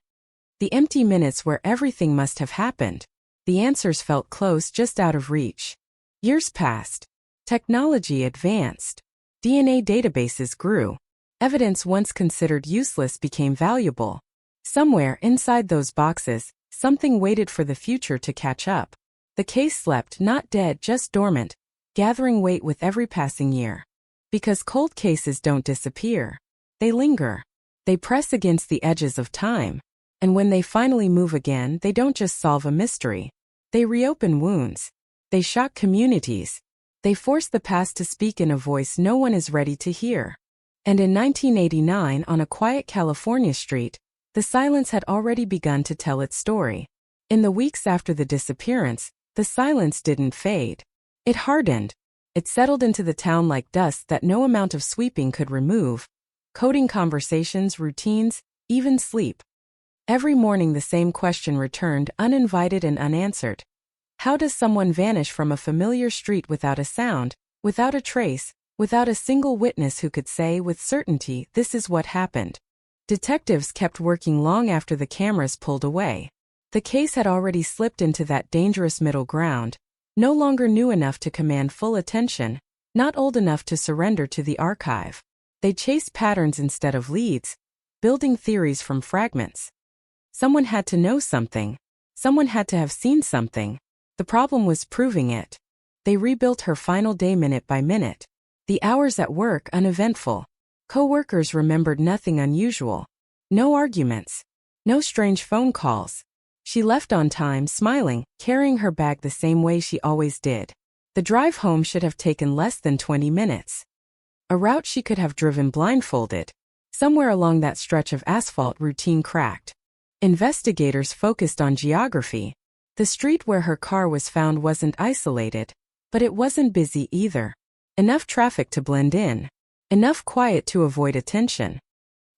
The empty minutes where everything must have happened. The answers felt close, just out of reach. Years passed. Technology advanced. DNA databases grew. Evidence once considered useless became valuable. Somewhere inside those boxes, something waited for the future to catch up. The case slept, not dead, just dormant, gathering weight with every passing year. Because cold cases don't disappear. They linger. They press against the edges of time. And when they finally move again, they don't just solve a mystery. They reopen wounds. They shock communities. They force the past to speak in a voice no one is ready to hear. And in 1989, on a quiet California street, the silence had already begun to tell its story. In the weeks after the disappearance, the silence didn't fade. It hardened. It settled into the town like dust that no amount of sweeping could remove, coating conversations, routines, even sleep. Every morning the same question returned, uninvited and unanswered. How does someone vanish from a familiar street without a sound, without a trace, without a single witness who could say with certainty this is what happened. Detectives kept working long after the cameras pulled away. The case had already slipped into that dangerous middle ground, no longer new enough to command full attention, not old enough to surrender to the archive. They chased patterns instead of leads, building theories from fragments. Someone had to know something. Someone had to have seen something. The problem was proving it. They rebuilt her final day minute by minute. The hours at work uneventful. Co-workers remembered nothing unusual. No arguments. No strange phone calls. She left on time, smiling, carrying her bag the same way she always did. The drive home should have taken less than 20 minutes. A route she could have driven blindfolded. Somewhere along that stretch of asphalt routine cracked. Investigators focused on geography. The street where her car was found wasn't isolated, but it wasn't busy either. Enough traffic to blend in. Enough quiet to avoid attention.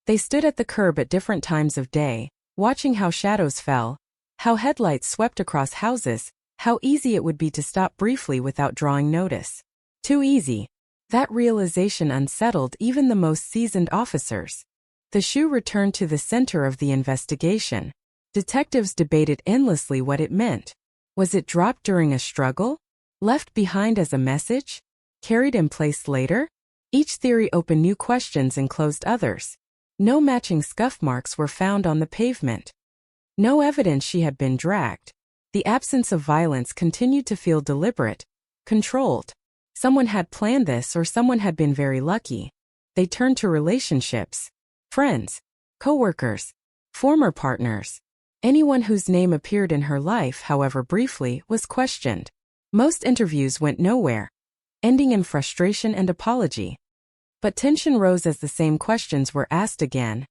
They stood at the curb at different times of day, watching how shadows fell, how headlights swept across houses, how easy it would be to stop briefly without drawing notice. Too easy. That realization unsettled even the most seasoned officers. The shoe returned to the center of the investigation. Detectives debated endlessly what it meant. Was it dropped during a struggle? Left behind as a message? Carried in place later? Each theory opened new questions and closed others. No matching scuff marks were found on the pavement. No evidence she had been dragged. The absence of violence continued to feel deliberate, controlled. Someone had planned this or someone had been very lucky. They turned to relationships. Friends, co-workers, former partners. Anyone whose name appeared in her life, however briefly, was questioned. Most interviews went nowhere, ending in frustration and apology. But tension rose as the same questions were asked again.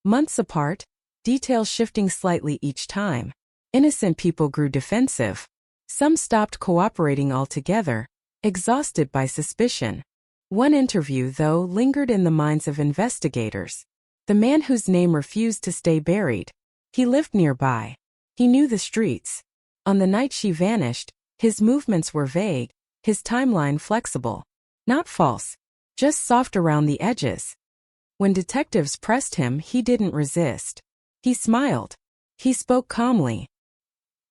Months apart, details shifting slightly each time. Innocent people grew defensive. Some stopped cooperating altogether, exhausted by suspicion. One interview, though, lingered in the minds of investigators. The man whose name refused to stay buried. He lived nearby. He knew the streets. On the night she vanished, his movements were vague, his timeline flexible. Not false, just soft around the edges. When detectives pressed him, he didn't resist. He smiled. He spoke calmly.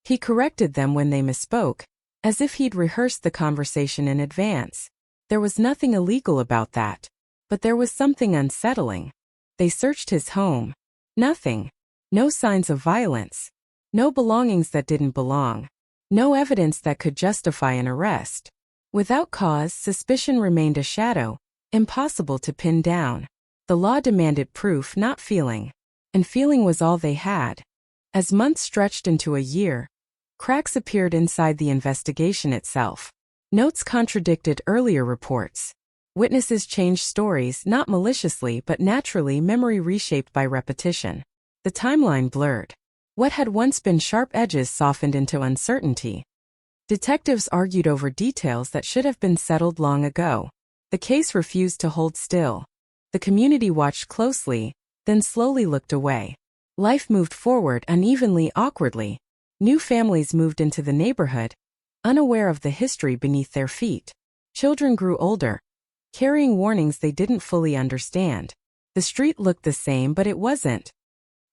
He corrected them when they misspoke, as if he'd rehearsed the conversation in advance. There was nothing illegal about that. But there was something unsettling. They searched his home. Nothing. No signs of violence. No belongings that didn't belong. No evidence that could justify an arrest. Without cause, suspicion remained a shadow, impossible to pin down. The law demanded proof, not feeling. And feeling was all they had. As months stretched into a year, cracks appeared inside the investigation itself. Notes contradicted earlier reports. Witnesses changed stories, not maliciously but naturally, memory reshaped by repetition. The timeline blurred. What had once been sharp edges softened into uncertainty. Detectives argued over details that should have been settled long ago. The case refused to hold still. The community watched closely, then slowly looked away. Life moved forward unevenly, awkwardly. New families moved into the neighborhood, unaware of the history beneath their feet. Children grew older, carrying warnings they didn't fully understand. The street looked the same, but it wasn't.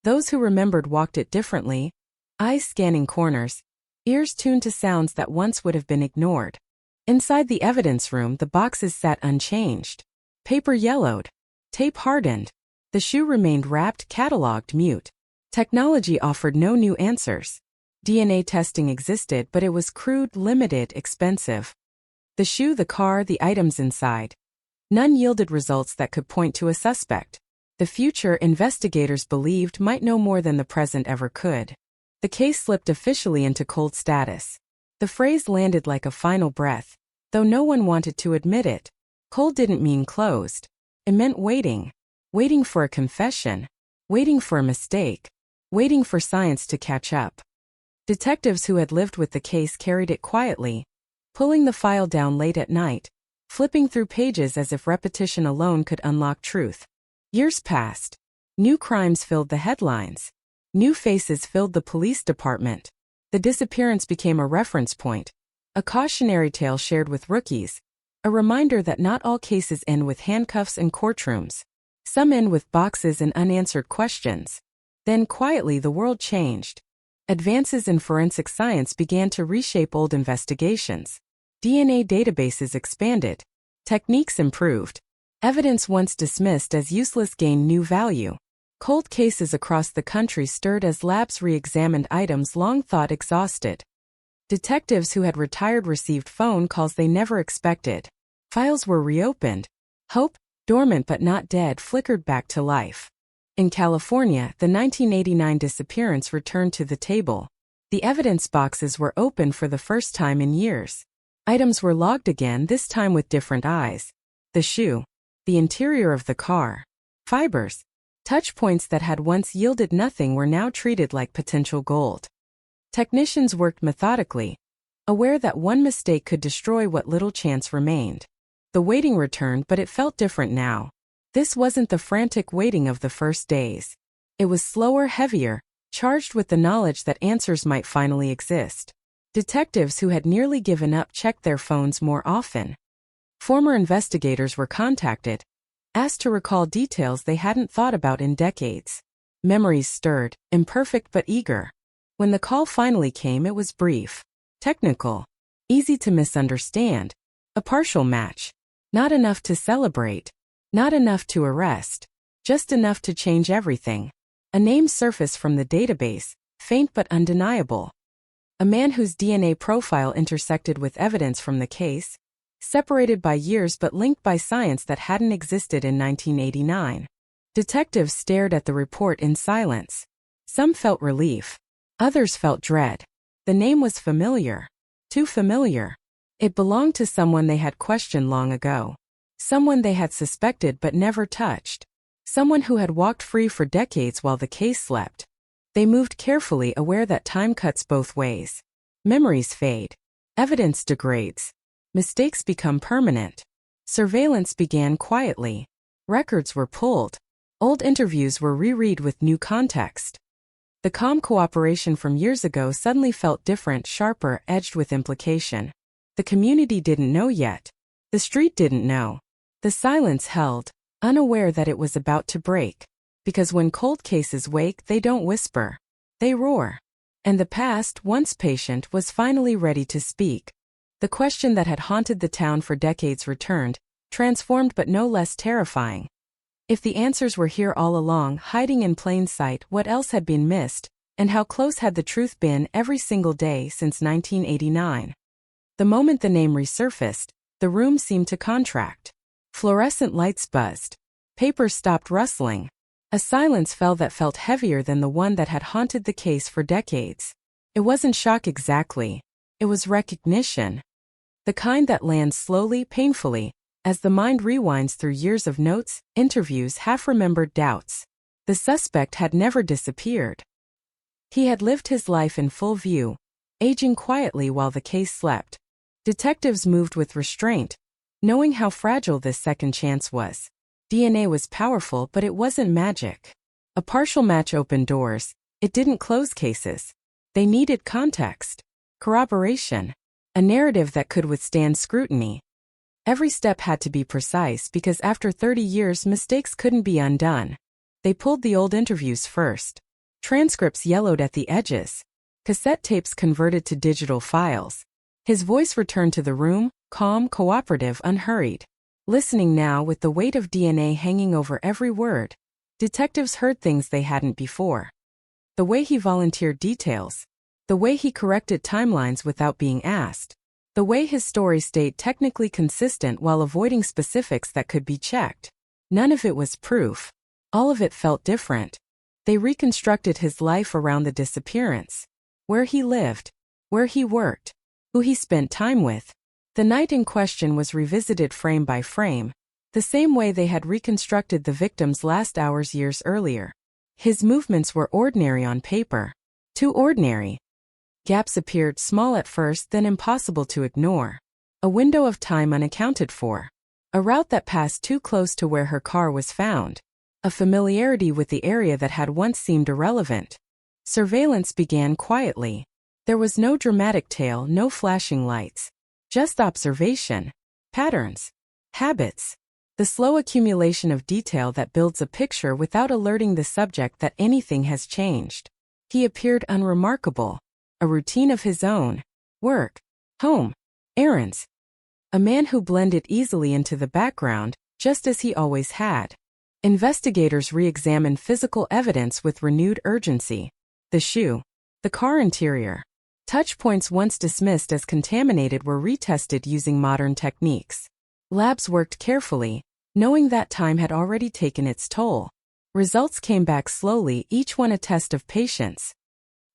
Those who remembered walked it differently, eyes scanning corners, ears tuned to sounds that once would have been ignored. Inside the evidence room, the boxes sat unchanged. Paper yellowed. Tape hardened. The shoe remained wrapped, cataloged, mute. Technology offered no new answers. DNA testing existed, but it was crude, limited, expensive. The shoe, the car, the items inside. None yielded results that could point to a suspect. The future, investigators believed, might know more than the present ever could. The case slipped officially into cold status. The phrase landed like a final breath, though no one wanted to admit it. Cold didn't mean closed. It meant waiting. Waiting for a confession. Waiting for a mistake. Waiting for science to catch up. Detectives who had lived with the case carried it quietly, pulling the file down late at night, flipping through pages as if repetition alone could unlock truth. Years passed. New crimes filled the headlines. New faces filled the police department. The disappearance became a reference point, a cautionary tale shared with rookies, A reminder that not all cases end with handcuffs and courtrooms. Some end with boxes and unanswered questions. Then quietly the world changed. Advances in forensic science began to reshape old investigations. DNA databases expanded. Techniques improved. Evidence once dismissed as useless gained new value. Cold cases across the country stirred as labs re-examined items long thought exhausted. Detectives who had retired received phone calls they never expected. Files were reopened. Hope, dormant but not dead, flickered back to life. In California, the 1989 disappearance returned to the table. The evidence boxes were opened for the first time in years. Items were logged again, this time with different eyes. The shoe. The interior of the car. Fibers. Touch points that had once yielded nothing were now treated like potential gold. Technicians worked methodically, aware that one mistake could destroy what little chance remained. The waiting returned, but it felt different now. This wasn't the frantic waiting of the first days. It was slower, heavier, charged with the knowledge that answers might finally exist. Detectives who had nearly given up checked their phones more often. Former investigators were contacted, asked to recall details they hadn't thought about in decades. Memories stirred, imperfect but eager. When the call finally came, it was brief, technical, easy to misunderstand. A partial match. Not enough to celebrate. Not enough to arrest. Just enough to change everything. A name surfaced from the database, faint but undeniable. A man whose DNA profile intersected with evidence from the case, separated by years but linked by science that hadn't existed in 1989. Detectives stared at the report in silence. Some felt relief. Others felt dread. The name was familiar. Too familiar. It belonged to someone they had questioned long ago. Someone they had suspected but never touched. Someone who had walked free for decades while the case slept. They moved carefully, aware that time cuts both ways. Memories fade. Evidence degrades. Mistakes become permanent. Surveillance began quietly. Records were pulled. Old interviews were reread with new context. The calm cooperation from years ago suddenly felt different, sharper, edged with implication. The community didn't know yet. The street didn't know. The silence held, unaware that it was about to break. Because when cold cases wake, they don't whisper. They roar. And the past, once patient, was finally ready to speak. The question that had haunted the town for decades returned, transformed but no less terrifying. If the answers were here all along, hiding in plain sight, what else had been missed, and how close had the truth been every single day since 1989? The moment the name resurfaced, the room seemed to contract. Fluorescent lights buzzed. Papers stopped rustling. A silence fell that felt heavier than the one that had haunted the case for decades. It wasn't shock exactly. It was recognition. The kind that lands slowly, painfully, as the mind rewinds through years of notes, interviews, half-remembered doubts. The suspect had never disappeared. He had lived his life in full view, aging quietly while the case slept. Detectives moved with restraint, knowing how fragile this second chance was. DNA was powerful, but it wasn't magic. A partial match opened doors. It didn't close cases. They needed context, corroboration, a narrative that could withstand scrutiny. Every step had to be precise because after 30 years, mistakes couldn't be undone. They pulled the old interviews first. Transcripts yellowed at the edges. Cassette tapes converted to digital files. His voice returned to the room, calm, cooperative, unhurried. Listening now with the weight of DNA hanging over every word. Detectives heard things they hadn't before. The way he volunteered details. The way he corrected timelines without being asked. The way his story stayed technically consistent while avoiding specifics that could be checked. None of it was proof. All of it felt different. They reconstructed his life around the disappearance. Where he lived. Where he worked. Who he spent time with. The night in question was revisited frame by frame, the same way they had reconstructed the victim's last hours years earlier. His movements were ordinary on paper. Too ordinary. Gaps appeared small at first, then impossible to ignore. A window of time unaccounted for. A route that passed too close to where her car was found. A familiarity with the area that had once seemed irrelevant. Surveillance began quietly. There was no dramatic tale, no flashing lights. Just observation. Patterns. Habits. The slow accumulation of detail that builds a picture without alerting the subject that anything has changed. He appeared unremarkable. A routine of his own. Work. Home. Errands. A man who blended easily into the background, just as he always had. Investigators re-examined physical evidence with renewed urgency. The shoe. The car interior. Touch points once dismissed as contaminated were retested using modern techniques. Labs worked carefully, knowing that time had already taken its toll. Results came back slowly, each one a test of patience.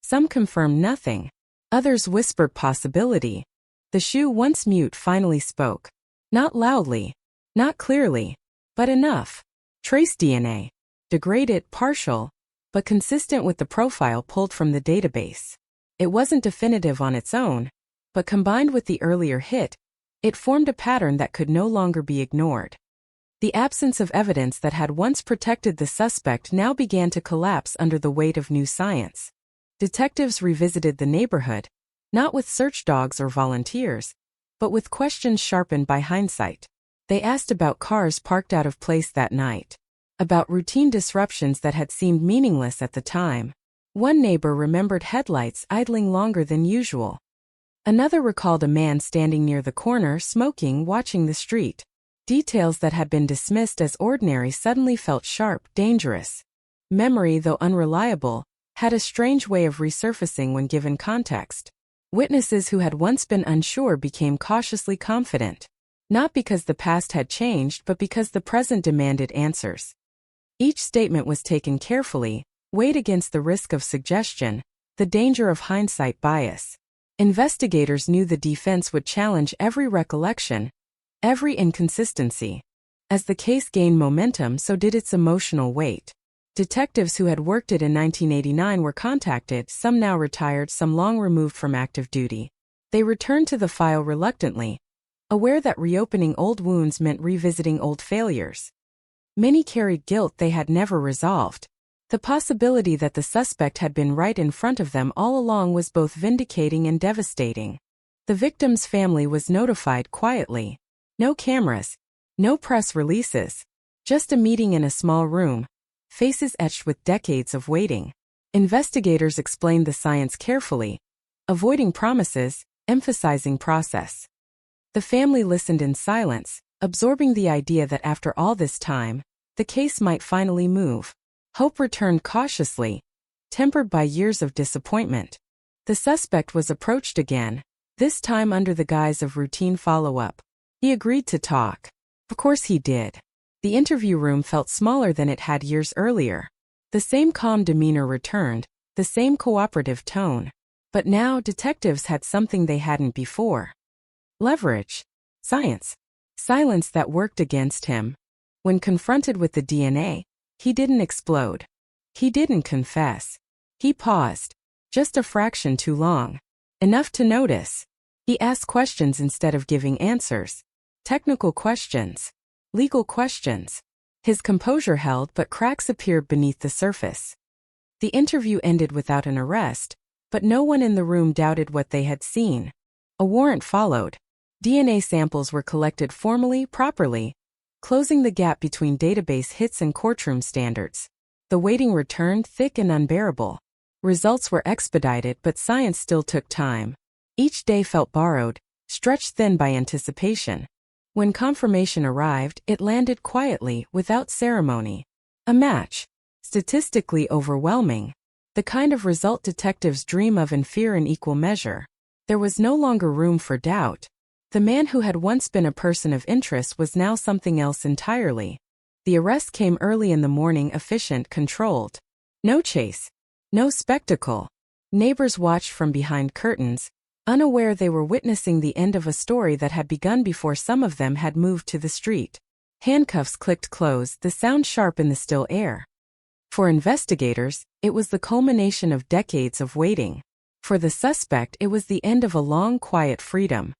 Some confirmed nothing. Others whispered possibility. The shoe, once mute, finally spoke. Not loudly, not clearly, but enough. Trace DNA. Degraded, partial, but consistent with the profile pulled from the database. It wasn't definitive on its own, but combined with the earlier hit, it formed a pattern that could no longer be ignored. The absence of evidence that had once protected the suspect now began to collapse under the weight of new science. Detectives revisited the neighborhood, not with search dogs or volunteers, but with questions sharpened by hindsight. They asked about cars parked out of place that night, about routine disruptions that had seemed meaningless at the time. One neighbor remembered headlights idling longer than usual. Another recalled a man standing near the corner smoking, watching the street. Details that had been dismissed as ordinary suddenly felt sharp, dangerous. Memory, though unreliable, had a strange way of resurfacing when given context. Witnesses who had once been unsure became cautiously confident. Not because the past had changed, but because the present demanded answers. Each statement was taken carefully, weighed against the risk of suggestion, the danger of hindsight bias. Investigators knew the defense would challenge every recollection, every inconsistency. As the case gained momentum, so did its emotional weight. Detectives who had worked it in 1989 were contacted, some now retired, some long removed from active duty. They returned to the file reluctantly, aware that reopening old wounds meant revisiting old failures. Many carried guilt they had never resolved. The possibility that the suspect had been right in front of them all along was both vindicating and devastating. The victim's family was notified quietly. No cameras, no press releases, just a meeting in a small room, faces etched with decades of waiting. Investigators explained the science carefully, avoiding promises, emphasizing process. The family listened in silence, absorbing the idea that after all this time, the case might finally move. Hope returned cautiously, tempered by years of disappointment. The suspect was approached again, this time under the guise of routine follow-up. He agreed to talk. Of course he did. The interview room felt smaller than it had years earlier. The same calm demeanor returned, the same cooperative tone. But now detectives had something they hadn't before. Leverage. Science. Silence that worked against him. When confronted with the DNA, he didn't explode. He didn't confess. He paused. Just a fraction too long. Enough to notice. He asked questions instead of giving answers. Technical questions. Legal questions. His composure held, but cracks appeared beneath the surface. The interview ended without an arrest, but no one in the room doubted what they had seen. A warrant followed. DNA samples were collected formally, properly, closing the gap between database hits and courtroom standards. The waiting returned, thick and unbearable. Results were expedited, but science still took time. Each day felt borrowed, stretched thin by anticipation. When confirmation arrived, it landed quietly, without ceremony. A match. Statistically overwhelming. The kind of result detectives dream of and fear in equal measure. There was no longer room for doubt. The man who had once been a person of interest was now something else entirely. The arrest came early in the morning, efficient, controlled. No chase. No spectacle. Neighbors watched from behind curtains, unaware they were witnessing the end of a story that had begun before some of them had moved to the street. Handcuffs clicked closed, the sound sharp in the still air. For investigators, it was the culmination of decades of waiting. For the suspect, it was the end of a long, quiet freedom.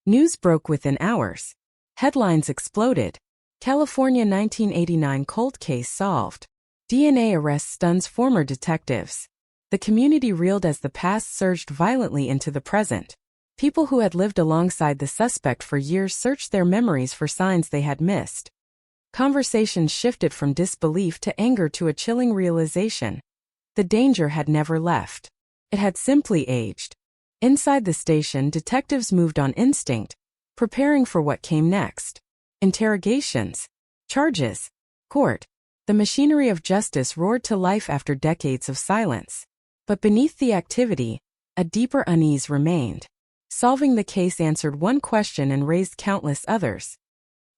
News broke within hours. Headlines exploded. California 1989 cold case solved. DNA arrest stuns former detectives. The community reeled as the past surged violently into the present. People who had lived alongside the suspect for years searched their memories for signs they had missed. Conversations shifted from disbelief to anger to a chilling realization. The danger had never left. It had simply aged. Inside the station, detectives moved on instinct, preparing for what came next. Interrogations, charges, court. The machinery of justice roared to life after decades of silence. But beneath the activity, a deeper unease remained. Solving the case answered one question and raised countless others.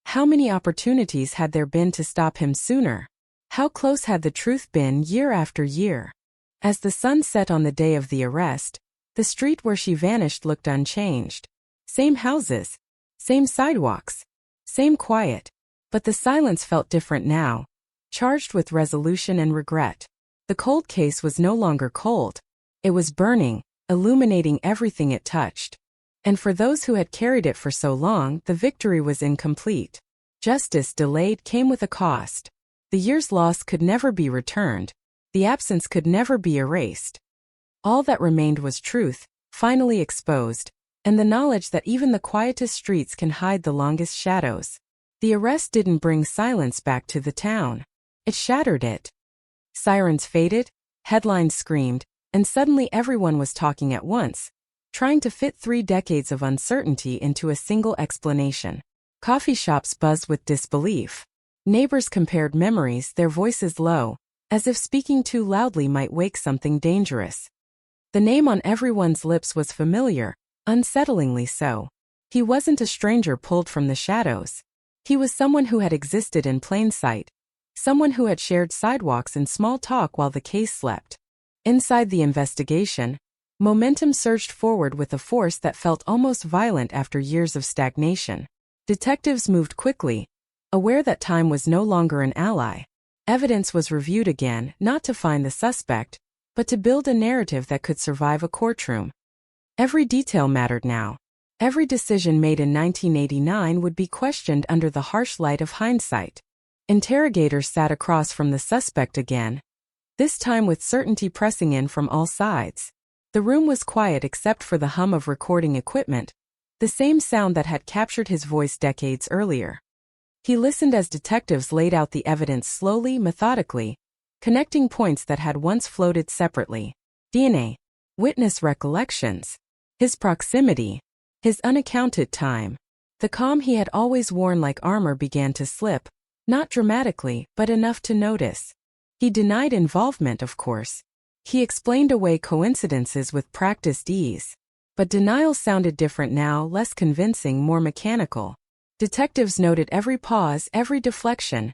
How many opportunities had there been to stop him sooner? How close had the truth been year after year? As the sun set on the day of the arrest, the street where she vanished looked unchanged. Same houses, same sidewalks, same quiet. But the silence felt different now, charged with resolution and regret. The cold case was no longer cold. It was burning, illuminating everything it touched. And for those who had carried it for so long, the victory was incomplete. Justice delayed came with a cost. The years lost could never be returned. The absence could never be erased. All that remained was truth, finally exposed, and the knowledge that even the quietest streets can hide the longest shadows. The arrest didn't bring silence back to the town. It shattered it. Sirens faded, headlines screamed, and suddenly everyone was talking at once, trying to fit 3 decades of uncertainty into a single explanation. Coffee shops buzzed with disbelief. Neighbors compared memories, their voices low, as if speaking too loudly might wake something dangerous. The name on everyone's lips was familiar, unsettlingly so. He wasn't a stranger pulled from the shadows. He was someone who had existed in plain sight, someone who had shared sidewalks and small talk while the case slept. Inside the investigation, momentum surged forward with a force that felt almost violent after years of stagnation. Detectives moved quickly, aware that time was no longer an ally. Evidence was reviewed again, not to find the suspect, but to build a narrative that could survive a courtroom. Every detail mattered now. Every decision made in 1989 would be questioned under the harsh light of hindsight. Interrogators sat across from the suspect again, this time with certainty pressing in from all sides. The room was quiet except for the hum of recording equipment, the same sound that had captured his voice decades earlier. He listened as detectives laid out the evidence slowly, methodically, connecting points that had once floated separately. DNA, witness recollections, his proximity, his unaccounted time. The calm he had always worn like armor began to slip, not dramatically, but enough to notice. He denied involvement, of course. He explained away coincidences with practiced ease. But denial sounded different now, less convincing, more mechanical. Detectives noted every pause, every deflection,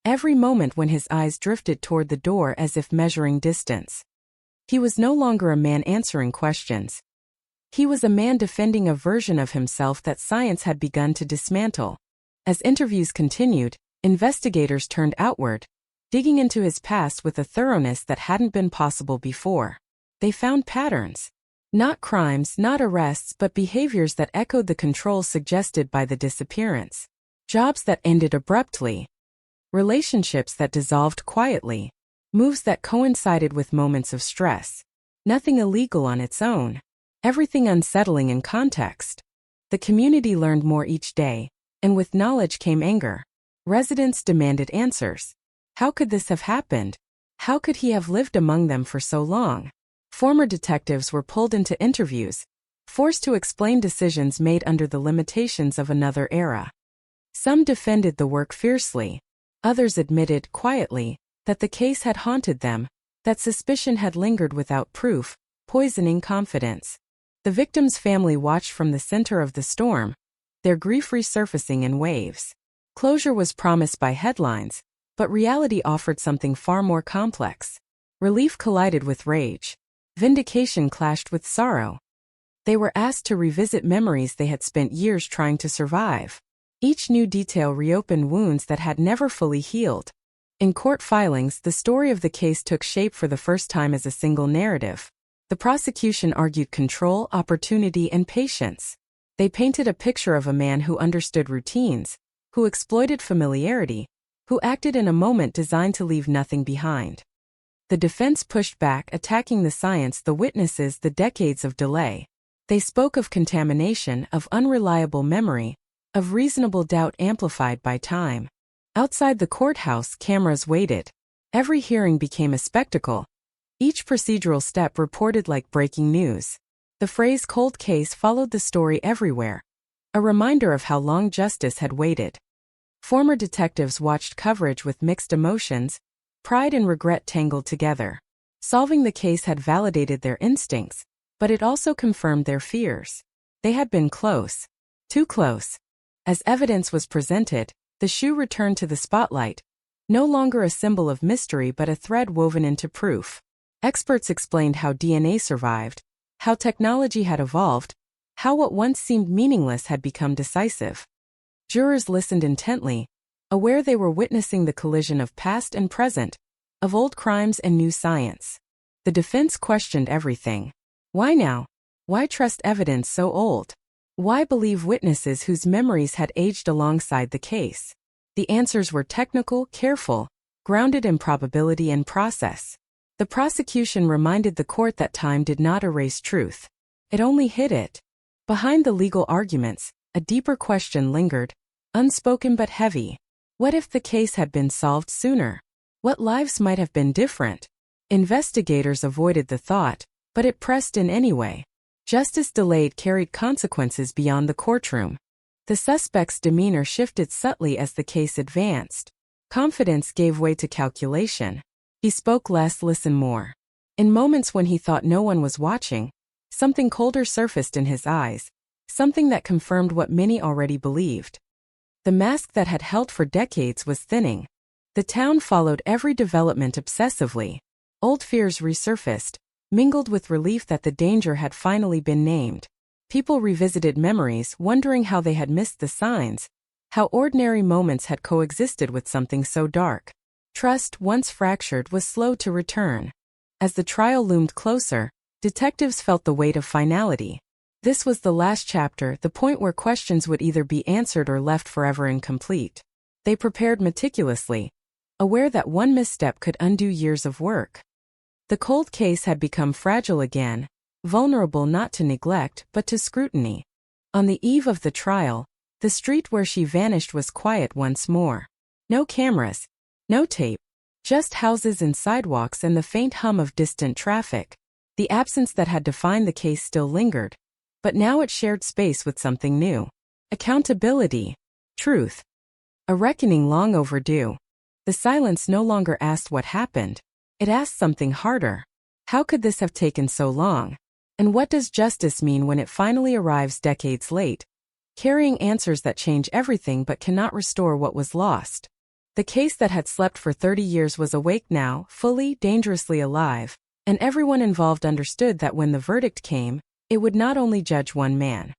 every moment when his eyes drifted toward the door as if measuring distance. He was no longer a man answering questions. He was a man defending a version of himself that science had begun to dismantle. As interviews continued, investigators turned outward, digging into his past with a thoroughness that hadn't been possible before. They found patterns. Not crimes, not arrests, but behaviors that echoed the controls suggested by the disappearance. Jobs that ended abruptly. Relationships that dissolved quietly. Moves that coincided with moments of stress. Nothing illegal on its own. Everything unsettling in context. The community learned more each day, and with knowledge came anger. Residents demanded answers. How could this have happened? How could he have lived among them for so long? Former detectives were pulled into interviews, forced to explain decisions made under the limitations of another era. Some defended the work fiercely. Others admitted, quietly, that the case had haunted them, that suspicion had lingered without proof, poisoning confidence. The victim's family watched from the center of the storm, their grief resurfacing in waves. Closure was promised by headlines, but reality offered something far more complex. Relief collided with rage. Vindication clashed with sorrow. They were asked to revisit memories they had spent years trying to survive. Each new detail reopened wounds that had never fully healed. In court filings, the story of the case took shape for the first time as a single narrative. The prosecution argued control, opportunity, and patience. They painted a picture of a man who understood routines, who exploited familiarity, who acted in a moment designed to leave nothing behind. The defense pushed back, attacking the science, the witnesses, the decades of delay. They spoke of contamination, of unreliable memory, of reasonable doubt amplified by time. Outside the courthouse, cameras waited. Every hearing became a spectacle. Each procedural step reported like breaking news. The phrase cold case followed the story everywhere, a reminder of how long justice had waited. Former detectives watched coverage with mixed emotions, pride and regret tangled together. Solving the case had validated their instincts, but it also confirmed their fears. They had been close. Too close. As evidence was presented, the shoe returned to the spotlight, no longer a symbol of mystery but a thread woven into proof. Experts explained how DNA survived, how technology had evolved, how what once seemed meaningless had become decisive. Jurors listened intently, aware they were witnessing the collision of past and present, of old crimes and new science. The defense questioned everything. Why now? Why trust evidence so old? Why believe witnesses whose memories had aged alongside the case? The answers were technical, careful, grounded in probability and process. The prosecution reminded the court that time did not erase truth. It only hid it. Behind the legal arguments, a deeper question lingered, unspoken but heavy. What if the case had been solved sooner? What lives might have been different? Investigators avoided the thought, but it pressed in anyway. Justice delayed carried consequences beyond the courtroom. The suspect's demeanor shifted subtly as the case advanced. Confidence gave way to calculation. He spoke less, listened more. In moments when he thought no one was watching, something colder surfaced in his eyes, something that confirmed what many already believed. The mask that had held for decades was thinning. The town followed every development obsessively. Old fears resurfaced, mingled with relief that the danger had finally been named. People revisited memories, wondering how they had missed the signs, how ordinary moments had coexisted with something so dark. Trust, once fractured, was slow to return. As the trial loomed closer, detectives felt the weight of finality. This was the last chapter, the point where questions would either be answered or left forever incomplete. They prepared meticulously, aware that one misstep could undo years of work. The cold case had become fragile again, vulnerable not to neglect but to scrutiny. On the eve of the trial, the street where she vanished was quiet once more. No cameras, no tape, just houses and sidewalks and the faint hum of distant traffic. The absence that had defined the case still lingered, but now it shared space with something new. Accountability. Truth. A reckoning long overdue. The silence no longer asked what happened. It asked something harder. How could this have taken so long? And what does justice mean when it finally arrives decades late, carrying answers that change everything but cannot restore what was lost? The case that had slept for 30 years was awake now, fully, dangerously alive, and everyone involved understood that when the verdict came, it would not only judge one man.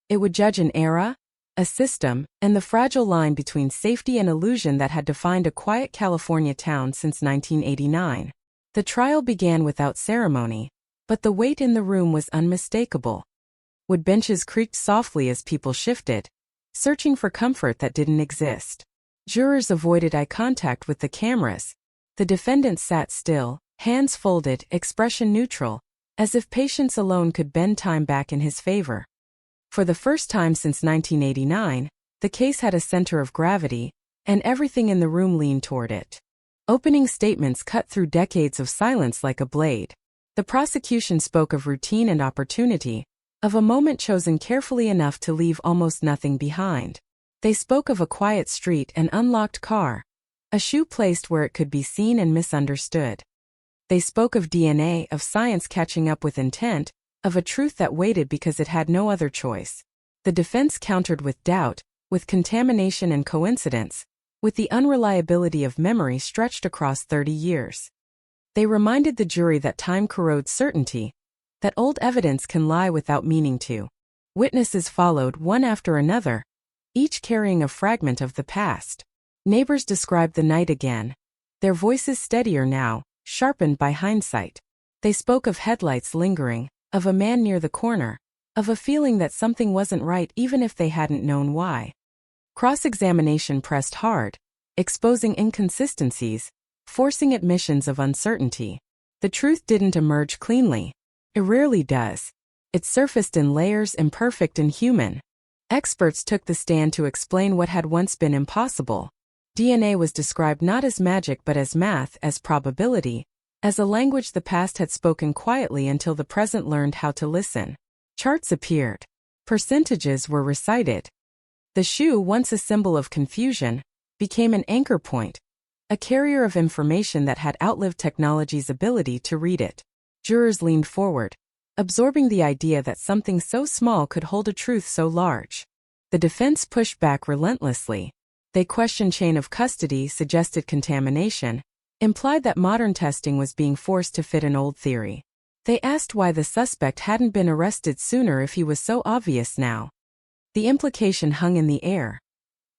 It would judge an era, a system, and the fragile line between safety and illusion that had defined a quiet California town since 1989. The trial began without ceremony, but the weight in the room was unmistakable. Wood benches creaked softly as people shifted, searching for comfort that didn't exist. Jurors avoided eye contact with the cameras. The defendant sat still, hands folded, expression neutral, as if patience alone could bend time back in his favor. For the first time since 1989, the case had a center of gravity, and everything in the room leaned toward it. Opening statements cut through decades of silence like a blade. The prosecution spoke of routine and opportunity, of a moment chosen carefully enough to leave almost nothing behind. They spoke of a quiet street, an unlocked car, a shoe placed where it could be seen and misunderstood. They spoke of DNA, of science catching up with intent, of a truth that waited because it had no other choice. The defense countered with doubt, with contamination and coincidence, with the unreliability of memory stretched across 30 years. They reminded the jury that time corrodes certainty, that old evidence can lie without meaning to. Witnesses followed one after another, each carrying a fragment of the past. Neighbors described the night again, their voices steadier now, sharpened by hindsight. They spoke of headlights lingering, of a man near the corner, of a feeling that something wasn't right even if they hadn't known why. Cross-examination pressed hard, exposing inconsistencies, forcing admissions of uncertainty. The truth didn't emerge cleanly. It rarely does. It surfaced in layers, imperfect and human. Experts took the stand to explain what had once been impossible. DNA was described not as magic but as math, as probability, as a language the past had spoken quietly until the present learned how to listen. Charts appeared. Percentages were recited. The shoe, once a symbol of confusion, became an anchor point, a carrier of information that had outlived technology's ability to read it. Jurors leaned forward, absorbing the idea that something so small could hold a truth so large. The defense pushed back relentlessly. They questioned chain of custody, suggested contamination, implied that modern testing was being forced to fit an old theory. They asked why the suspect hadn't been arrested sooner if he was so obvious now. The implication hung in the air.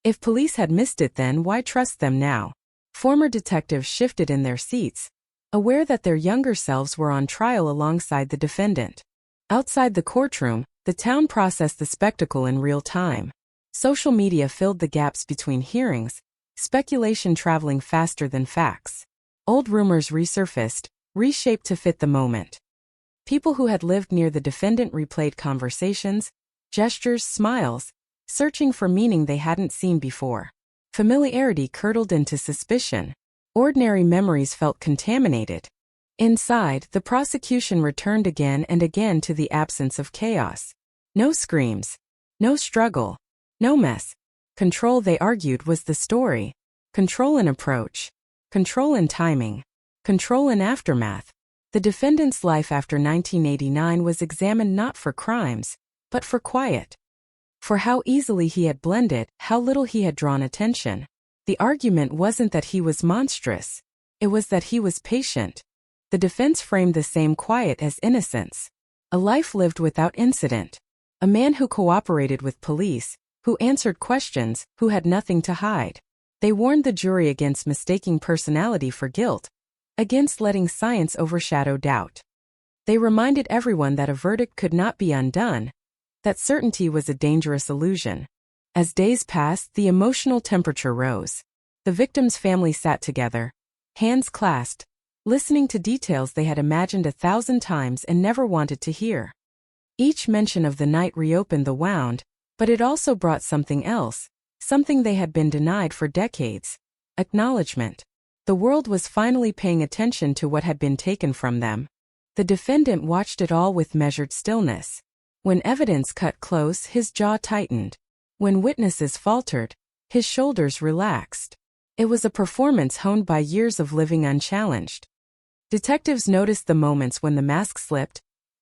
If police had missed it then, why trust them now? Former detectives shifted in their seats, aware that their younger selves were on trial alongside the defendant. Outside the courtroom, the town processed the spectacle in real time. Social media filled the gaps between hearings, speculation traveling faster than facts. Old rumors resurfaced, reshaped to fit the moment. People who had lived near the defendant replayed conversations, gestures, smiles, searching for meaning they hadn't seen before. Familiarity curdled into suspicion. Ordinary memories felt contaminated. Inside, the prosecution returned again and again to the absence of chaos. No screams. No struggle. No mess. Control, they argued, was the story. Control in approach. Control in timing. Control in aftermath. The defendant's life after 1989 was examined not for crimes, but for quiet. For how easily he had blended, how little he had drawn attention. The argument wasn't that he was monstrous. It was that he was patient. The defense framed the same quiet as innocence. A life lived without incident. A man who cooperated with police, who answered questions, who had nothing to hide. They warned the jury against mistaking personality for guilt, against letting science overshadow doubt. They reminded everyone that a verdict could not be undone, that certainty was a dangerous illusion. As days passed, the emotional temperature rose. The victim's family sat together, hands clasped, listening to details they had imagined 1,000 times and never wanted to hear. Each mention of the night reopened the wound, but it also brought something else, something they had been denied for decades: acknowledgement. The world was finally paying attention to what had been taken from them. The defendant watched it all with measured stillness. When evidence cut close, his jaw tightened. When witnesses faltered, his shoulders relaxed. It was a performance honed by years of living unchallenged. Detectives noticed the moments when the mask slipped,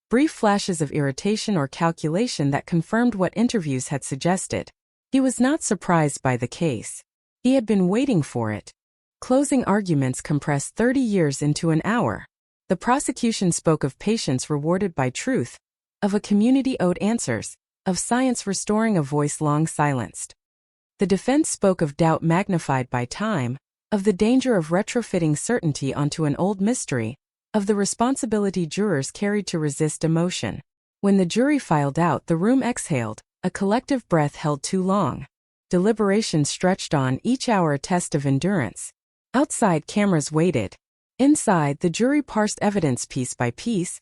brief flashes of irritation or calculation that confirmed what interviews had suggested. He was not surprised by the case. He had been waiting for it. Closing arguments compressed 30 years into an hour. The prosecution spoke of patience rewarded by truth, of a community owed answers, of science restoring a voice long silenced. The defense spoke of doubt magnified by time, of the danger of retrofitting certainty onto an old mystery, of the responsibility jurors carried to resist emotion. When the jury filed out, the room exhaled, a collective breath held too long. Deliberation stretched on, each hour a test of endurance. Outside, cameras waited. Inside, the jury parsed evidence piece by piece,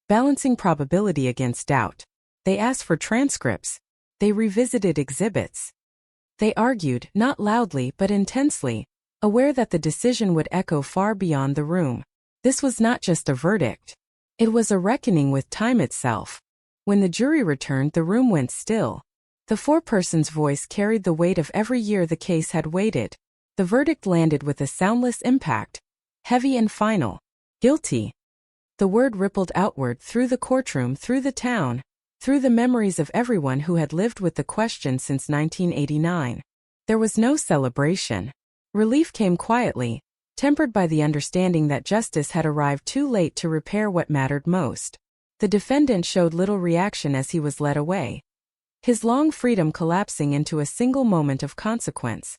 balancing probability against doubt. They asked for transcripts. They revisited exhibits. They argued, not loudly but intensely, aware that the decision would echo far beyond the room. This was not just a verdict. It was a reckoning with time itself. When the jury returned, the room went still. The foreperson's voice carried the weight of every year the case had waited. The verdict landed with a soundless impact, heavy and final. Guilty. The word rippled outward through the courtroom, through the town, through the memories of everyone who had lived with the question since 1989. There was no celebration. Relief came quietly, tempered by the understanding that justice had arrived too late to repair what mattered most. The defendant showed little reaction as he was led away, his long freedom collapsing into a single moment of consequence.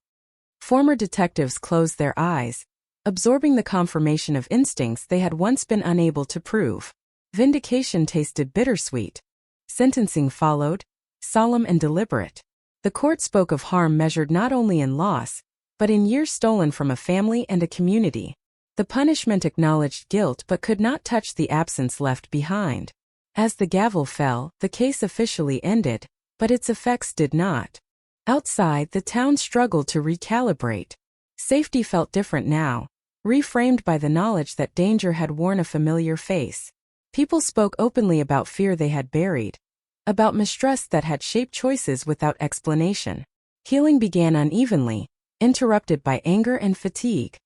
Former detectives closed their eyes, absorbing the confirmation of instincts they had once been unable to prove. Vindication tasted bittersweet. Sentencing followed, solemn and deliberate. The court spoke of harm measured not only in loss, but in years stolen from a family and a community. The punishment acknowledged guilt but could not touch the absence left behind. As the gavel fell, the case officially ended, but its effects did not. Outside, the town struggled to recalibrate. Safety felt different now, reframed by the knowledge that danger had worn a familiar face. People spoke openly about fear they had buried, about mistrust that had shaped choices without explanation. Healing began unevenly, interrupted by anger and fatigue.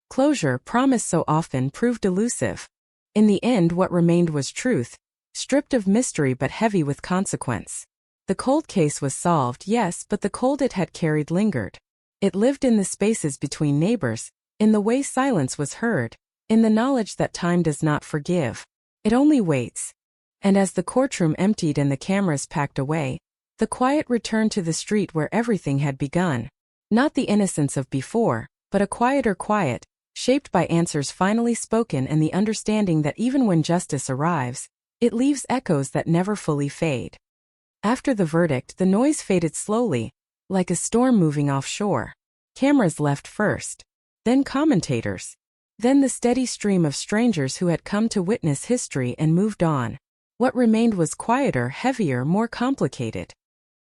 Closure, promised so often, proved elusive. In the end, what remained was truth, stripped of mystery but heavy with consequence. The cold case was solved, yes, but the cold it had carried lingered. It lived in the spaces between neighbors, in the way silence was heard, in the knowledge that time does not forgive. It only waits. And as the courtroom emptied and the cameras packed away, the quiet returned to the street where everything had begun. Not the innocence of before, but a quieter quiet, shaped by answers finally spoken and the understanding that even when justice arrives, it leaves echoes that never fully fade. After the verdict, the noise faded slowly, like a storm moving offshore. Cameras left first, then commentators, then the steady stream of strangers who had come to witness history and moved on. What remained was quieter, heavier, more complicated.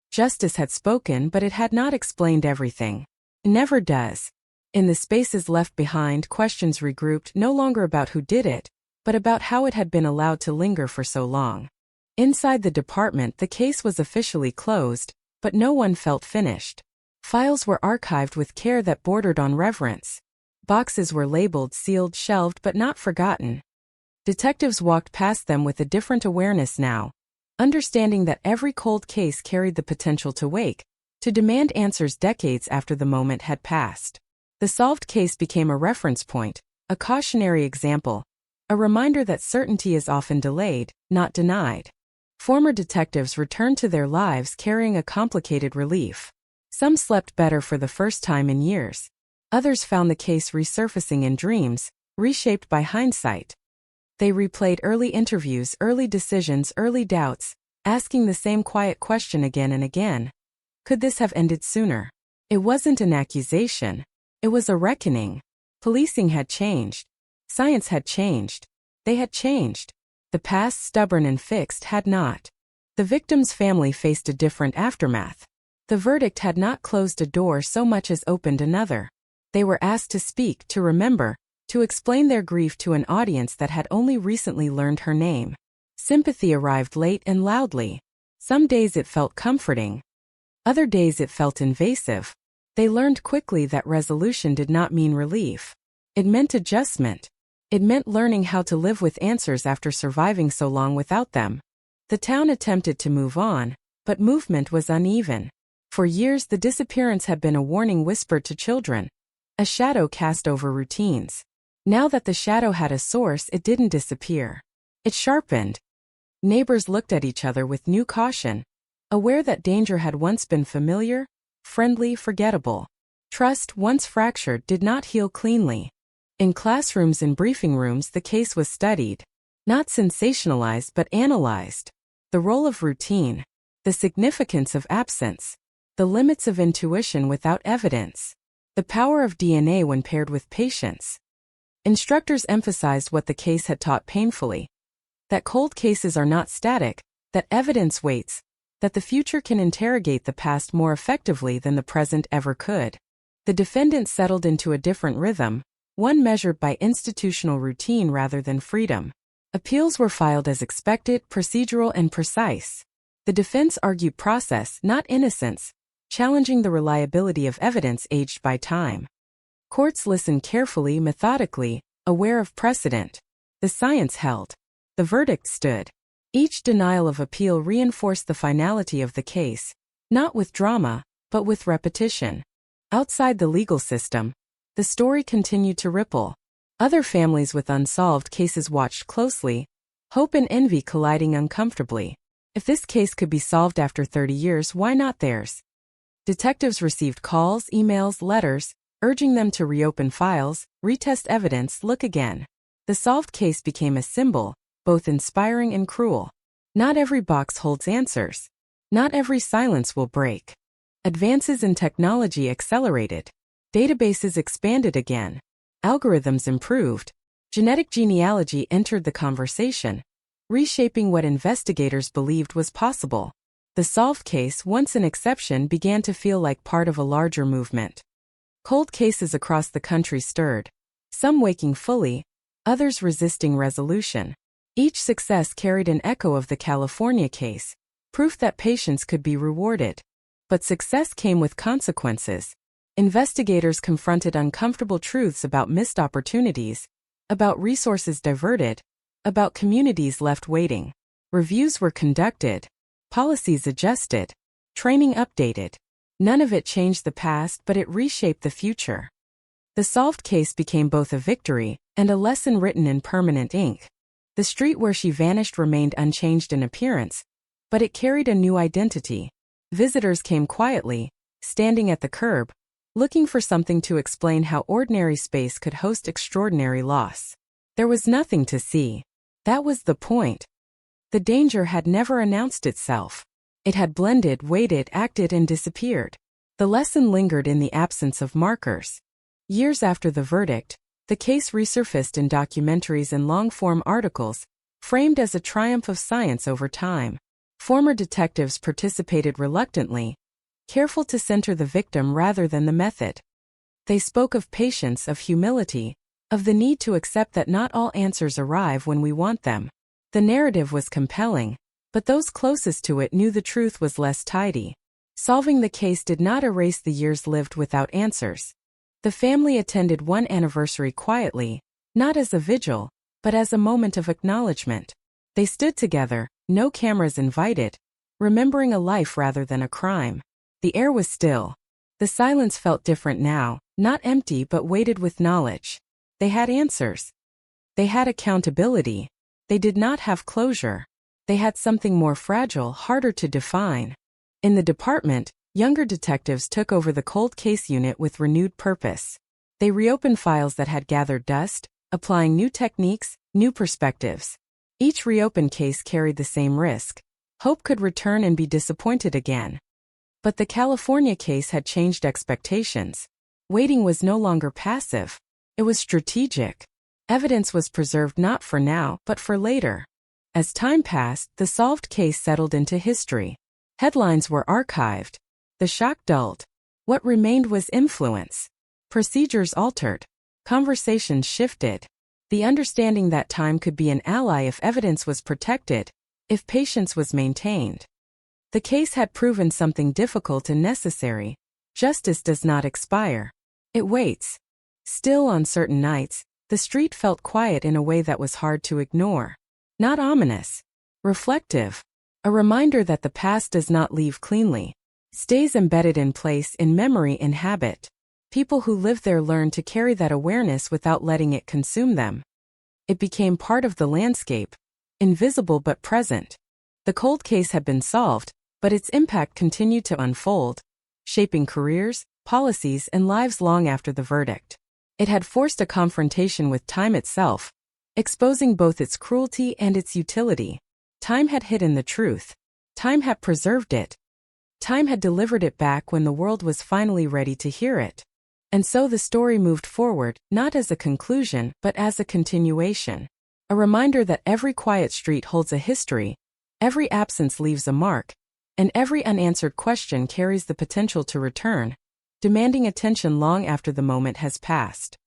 Justice had spoken, but it had not explained everything. It never does. In the spaces left behind, questions regrouped, no longer about who did it, but about how it had been allowed to linger for so long. Inside the department, the case was officially closed, but no one felt finished. Files were archived with care that bordered on reverence. Boxes were labeled, sealed, shelved, but not forgotten. Detectives walked past them with a different awareness now, understanding that every cold case carried the potential to wake, to demand answers decades after the moment had passed. The solved case became a reference point, a cautionary example, a reminder that certainty is often delayed, not denied. Former detectives returned to their lives carrying a complicated relief. Some slept better for the first time in years. Others found the case resurfacing in dreams, reshaped by hindsight. They replayed early interviews, early decisions, early doubts, asking the same quiet question again and again. Could this have ended sooner? It wasn't an accusation. It was a reckoning. Policing had changed. Science had changed. They had changed. The past, stubborn and fixed, had not. The victim's family faced a different aftermath. The verdict had not closed a door so much as opened another. They were asked to speak, to remember, to explain their grief to an audience that had only recently learned her name. Sympathy arrived late and loudly. Some days it felt comforting. Other days it felt invasive. They learned quickly that resolution did not mean relief. It meant adjustment. It meant learning how to live with answers after surviving so long without them. The town attempted to move on, but movement was uneven. For years the disappearance had been a warning whispered to children, a shadow cast over routines. Now that the shadow had a source, it didn't disappear. It sharpened. Neighbors looked at each other with new caution, aware that danger had once been familiar, friendly, forgettable. Trust, once fractured, did not heal cleanly. In classrooms and briefing rooms the case was studied, not sensationalized but analyzed. The role of routine, the significance of absence, the limits of intuition without evidence, the power of DNA when paired with patience. Instructors emphasized what the case had taught painfully: that cold cases are not static, that evidence waits, that the future can interrogate the past more effectively than the present ever could. The defendant settled into a different rhythm, one measured by institutional routine rather than freedom. Appeals were filed as expected, procedural and precise. The defense argued process, not innocence, challenging the reliability of evidence aged by time. Courts listened carefully, methodically, aware of precedent. The science held. The verdict stood. Each denial of appeal reinforced the finality of the case, not with drama, but with repetition. Outside the legal system, the story continued to ripple. Other families with unsolved cases watched closely, hope and envy colliding uncomfortably. If this case could be solved after 30 years, why not theirs? Detectives received calls, emails, letters, urging them to reopen files, retest evidence, look again. The solved case became a symbol, both inspiring and cruel. Not every box holds answers. Not every silence will break. Advances in technology accelerated. Databases expanded again. Algorithms improved. Genetic genealogy entered the conversation. reshaping what investigators believed was possible. The solved case, once an exception, began to feel like part of a larger movement. Cold cases across the country stirred, some waking fully, others resisting resolution. Each success carried an echo of the California case, proof that patience could be rewarded. But success came with consequences. Investigators confronted uncomfortable truths about missed opportunities, about resources diverted, about communities left waiting. Reviews were conducted, policies adjusted, training updated. None of it changed the past, but it reshaped the future. The solved case became both a victory and a lesson written in permanent ink. The street where she vanished remained unchanged in appearance, but it carried a new identity. Visitors came quietly, standing at the curb, looking for something to explain how ordinary space could host extraordinary loss. There was nothing to see. That was the point. The danger had never announced itself. It had blended, waited, acted, and disappeared. The lesson lingered in the absence of markers. Years after the verdict, the case resurfaced in documentaries and long-form articles, framed as a triumph of science over time. Former detectives participated reluctantly, careful to center the victim rather than the method. They spoke of patience, of humility, of the need to accept that not all answers arrive when we want them. The narrative was compelling, but those closest to it knew the truth was less tidy. Solving the case did not erase the years lived without answers. The family attended one anniversary quietly, not as a vigil, but as a moment of acknowledgement. They stood together, no cameras invited, remembering a life rather than a crime. The air was still. The silence felt different now, not empty but weighted with knowledge. They had answers. They had accountability. They did not have closure. They had something more fragile, harder to define. In the department, younger detectives took over the cold case unit with renewed purpose. They reopened files that had gathered dust, applying new techniques, new perspectives. Each reopened case carried the same risk. Hope could return and be disappointed again. But the California case had changed expectations. Waiting was no longer passive. It was strategic. Evidence was preserved not for now, but for later. As time passed, the solved case settled into history. Headlines were archived. The shock dulled. What remained was influence. Procedures altered. Conversations shifted. The understanding that time could be an ally if evidence was protected, if patience was maintained. The case had proven something difficult and necessary. Justice does not expire. It waits. Still, on certain nights, the street felt quiet in a way that was hard to ignore. Not ominous. Reflective. A reminder that the past does not leave cleanly. Stays embedded in place, in memory, in habit. People who live there learn to carry that awareness without letting it consume them. It became part of the landscape, invisible but present. The cold case had been solved, but its impact continued to unfold, shaping careers, policies, and lives long after the verdict. It had forced a confrontation with time itself, exposing both its cruelty and its utility. Time had hidden the truth. Time had preserved it. Time had delivered it back when the world was finally ready to hear it. And so the story moved forward, not as a conclusion, but as a continuation. A reminder that every quiet street holds a history, every absence leaves a mark, and every unanswered question carries the potential to return, demanding attention long after the moment has passed.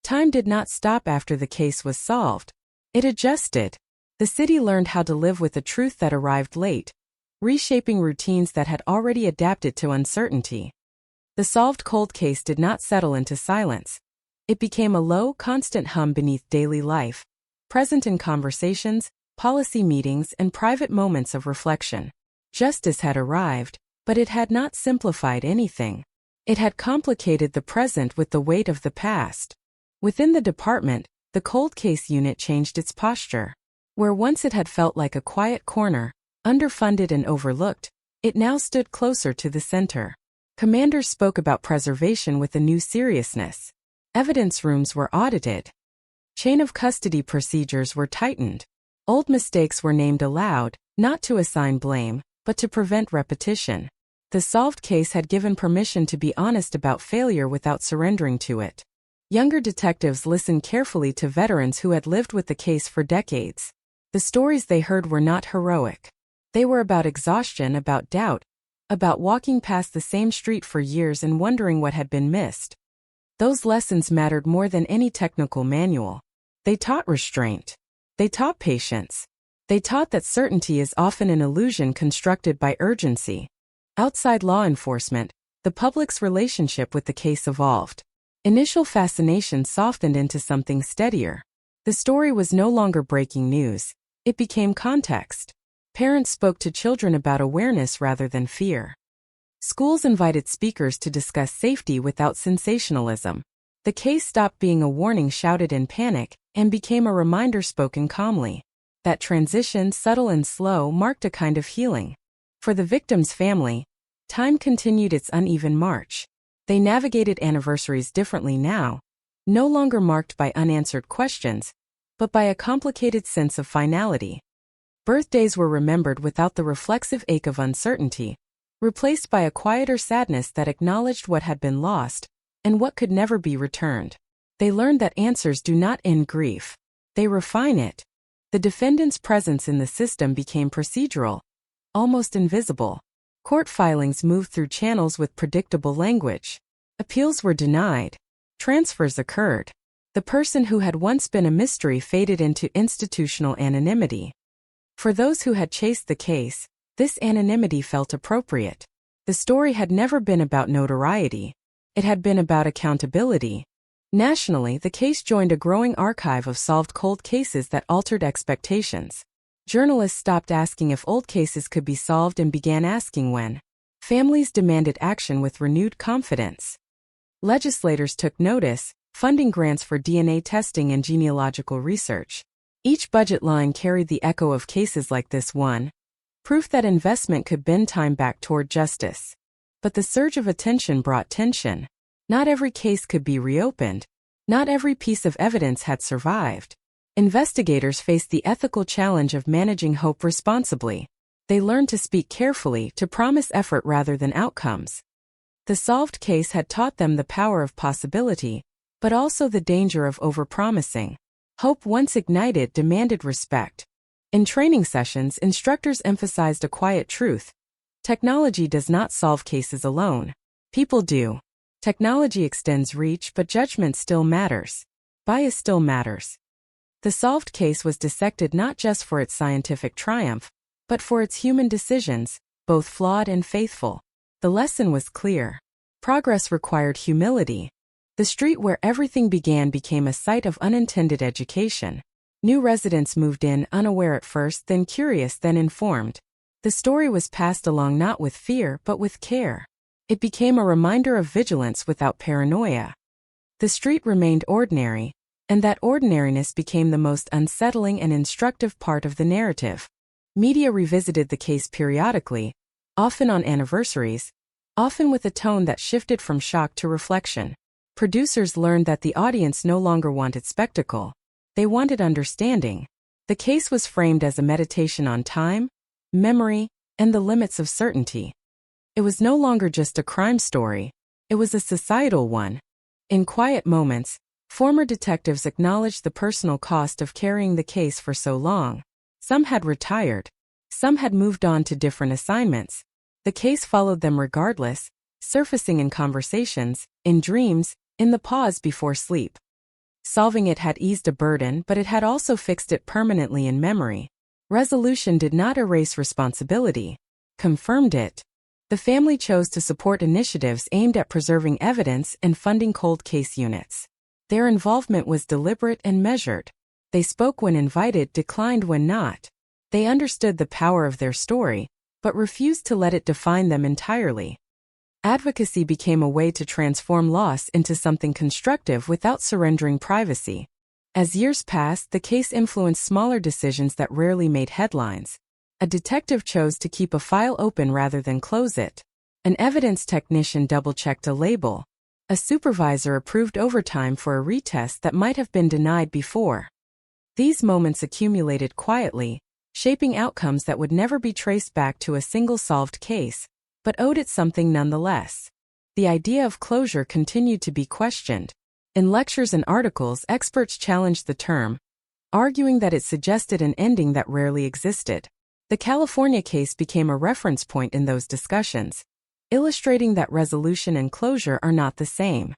Time did not stop after the case was solved. It adjusted. The city learned how to live with a truth that arrived late, reshaping routines that had already adapted to uncertainty. The solved cold case did not settle into silence. It became a low, constant hum beneath daily life, present in conversations, policy meetings, and private moments of reflection. Justice had arrived, but it had not simplified anything. It had complicated the present with the weight of the past. Within the department, the cold case unit changed its posture. Where once it had felt like a quiet corner, underfunded and overlooked, it now stood closer to the center. Commanders spoke about preservation with a new seriousness. Evidence rooms were audited. Chain of custody procedures were tightened. Old mistakes were named aloud, not to assign blame, but to prevent repetition. The solved case had given permission to be honest about failure without surrendering to it. Younger detectives listened carefully to veterans who had lived with the case for decades. The stories they heard were not heroic. They were about exhaustion, about doubt, about walking past the same street for years and wondering what had been missed. Those lessons mattered more than any technical manual. They taught restraint. They taught patience. They taught that certainty is often an illusion constructed by urgency. Outside law enforcement, the public's relationship with the case evolved. Initial fascination softened into something steadier. The story was no longer breaking news. It became context. Parents spoke to children about awareness rather than fear. Schools invited speakers to discuss safety without sensationalism. The case stopped being a warning shouted in panic and became a reminder spoken calmly. That transition, subtle and slow, marked a kind of healing. For the victim's family, time continued its uneven march. They navigated anniversaries differently now, no longer marked by unanswered questions, but by a complicated sense of finality. Birthdays were remembered without the reflexive ache of uncertainty, replaced by a quieter sadness that acknowledged what had been lost and what could never be returned. They learned that answers do not end grief. They refine it. The defendant's presence in the system became procedural, almost invisible. Court filings moved through channels with predictable language. Appeals were denied. Transfers occurred. The person who had once been a mystery faded into institutional anonymity. For those who had chased the case, this anonymity felt appropriate. The story had never been about notoriety. It had been about accountability. Nationally, the case joined a growing archive of solved cold cases that altered expectations. Journalists stopped asking if old cases could be solved and began asking when. Families demanded action with renewed confidence. Legislators took notice, funding grants for DNA testing and genealogical research. Each budget line carried the echo of cases like this one, proof that investment could bend time back toward justice. But the surge of attention brought tension. Not every case could be reopened. Not every piece of evidence had survived. Investigators faced the ethical challenge of managing hope responsibly. They learned to speak carefully, to promise effort rather than outcomes. The solved case had taught them the power of possibility, but also the danger of overpromising. Hope once ignited demanded respect. In training sessions, instructors emphasized a quiet truth. Technology does not solve cases alone. People do. Technology extends reach, but judgment still matters. Bias still matters. The solved case was dissected not just for its scientific triumph, but for its human decisions, both flawed and faithful. The lesson was clear. Progress required humility. The street where everything began became a site of unintended education. New residents moved in, unaware at first, then curious, then informed. The story was passed along not with fear, but with care. It became a reminder of vigilance without paranoia. The street remained ordinary, and that ordinariness became the most unsettling and instructive part of the narrative. Media revisited the case periodically, often on anniversaries, often with a tone that shifted from shock to reflection. Producers learned that the audience no longer wanted spectacle. They wanted understanding. The case was framed as a meditation on time, memory, and the limits of certainty. It was no longer just a crime story. It was a societal one. In quiet moments, former detectives acknowledged the personal cost of carrying the case for so long. Some had retired. Some had moved on to different assignments. The case followed them regardless, surfacing in conversations, in dreams, in the pause before sleep. Solving it had eased a burden, but it had also fixed it permanently in memory. Resolution did not erase responsibility, confirmed it. The family chose to support initiatives aimed at preserving evidence and funding cold case units. Their involvement was deliberate and measured. They spoke when invited, declined when not. They understood the power of their story, but refused to let it define them entirely. Advocacy became a way to transform loss into something constructive without surrendering privacy. As years passed, the case influenced smaller decisions that rarely made headlines. A detective chose to keep a file open rather than close it. An evidence technician double-checked a label. A supervisor approved overtime for a retest that might have been denied before. These moments accumulated quietly, shaping outcomes that would never be traced back to a single solved case, but owed it something nonetheless. The idea of closure continued to be questioned. In lectures and articles, experts challenged the term. arguing that it suggested an ending that rarely existed. The California case became a reference point in those discussions, illustrating that resolution and closure are not the same.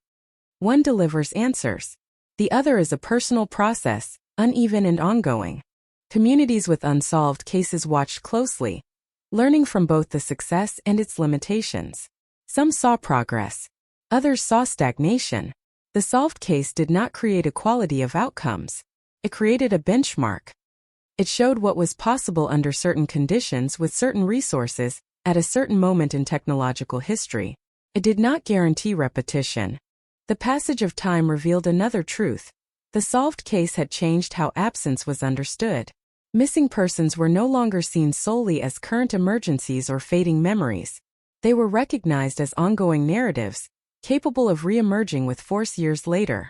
One delivers answers. The other is a personal process, uneven and ongoing. Communities with unsolved cases watched closely, learning from both the success and its limitations. Some saw progress. Others saw stagnation. The solved case did not create equality of outcomes. It created a benchmark. It showed what was possible under certain conditions with certain resources at a certain moment in technological history. It did not guarantee repetition. The passage of time revealed another truth. The solved case had changed how absence was understood. Missing persons were no longer seen solely as current emergencies or fading memories. They were recognized as ongoing narratives, capable of re-emerging with force years later.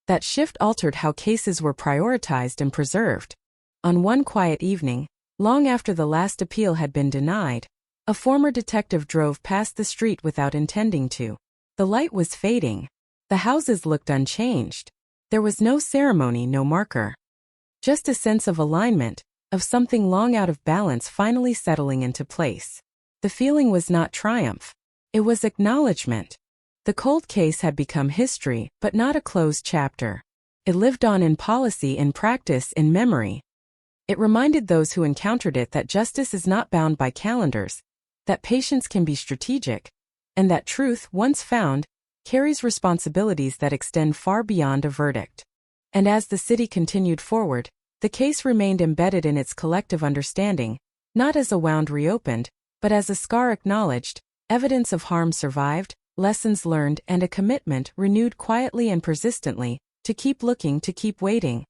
That shift altered how cases were prioritized and preserved. On one quiet evening, long after the last appeal had been denied, a former detective drove past the street without intending to. The light was fading. The houses looked unchanged. There was no ceremony, no marker. Just a sense of alignment, of something long out of balance finally settling into place. The feeling was not triumph. It was acknowledgement. The cold case had become history, but not a closed chapter. It lived on in policy, in practice, in memory. It reminded those who encountered it that justice is not bound by calendars, that patience can be strategic, and that truth, once found, carries responsibilities that extend far beyond a verdict. And as the city continued forward, the case remained embedded in its collective understanding, not as a wound reopened, but as a scar acknowledged, evidence of harm survived, lessons learned, and a commitment renewed quietly and persistently, to keep looking, to keep waiting,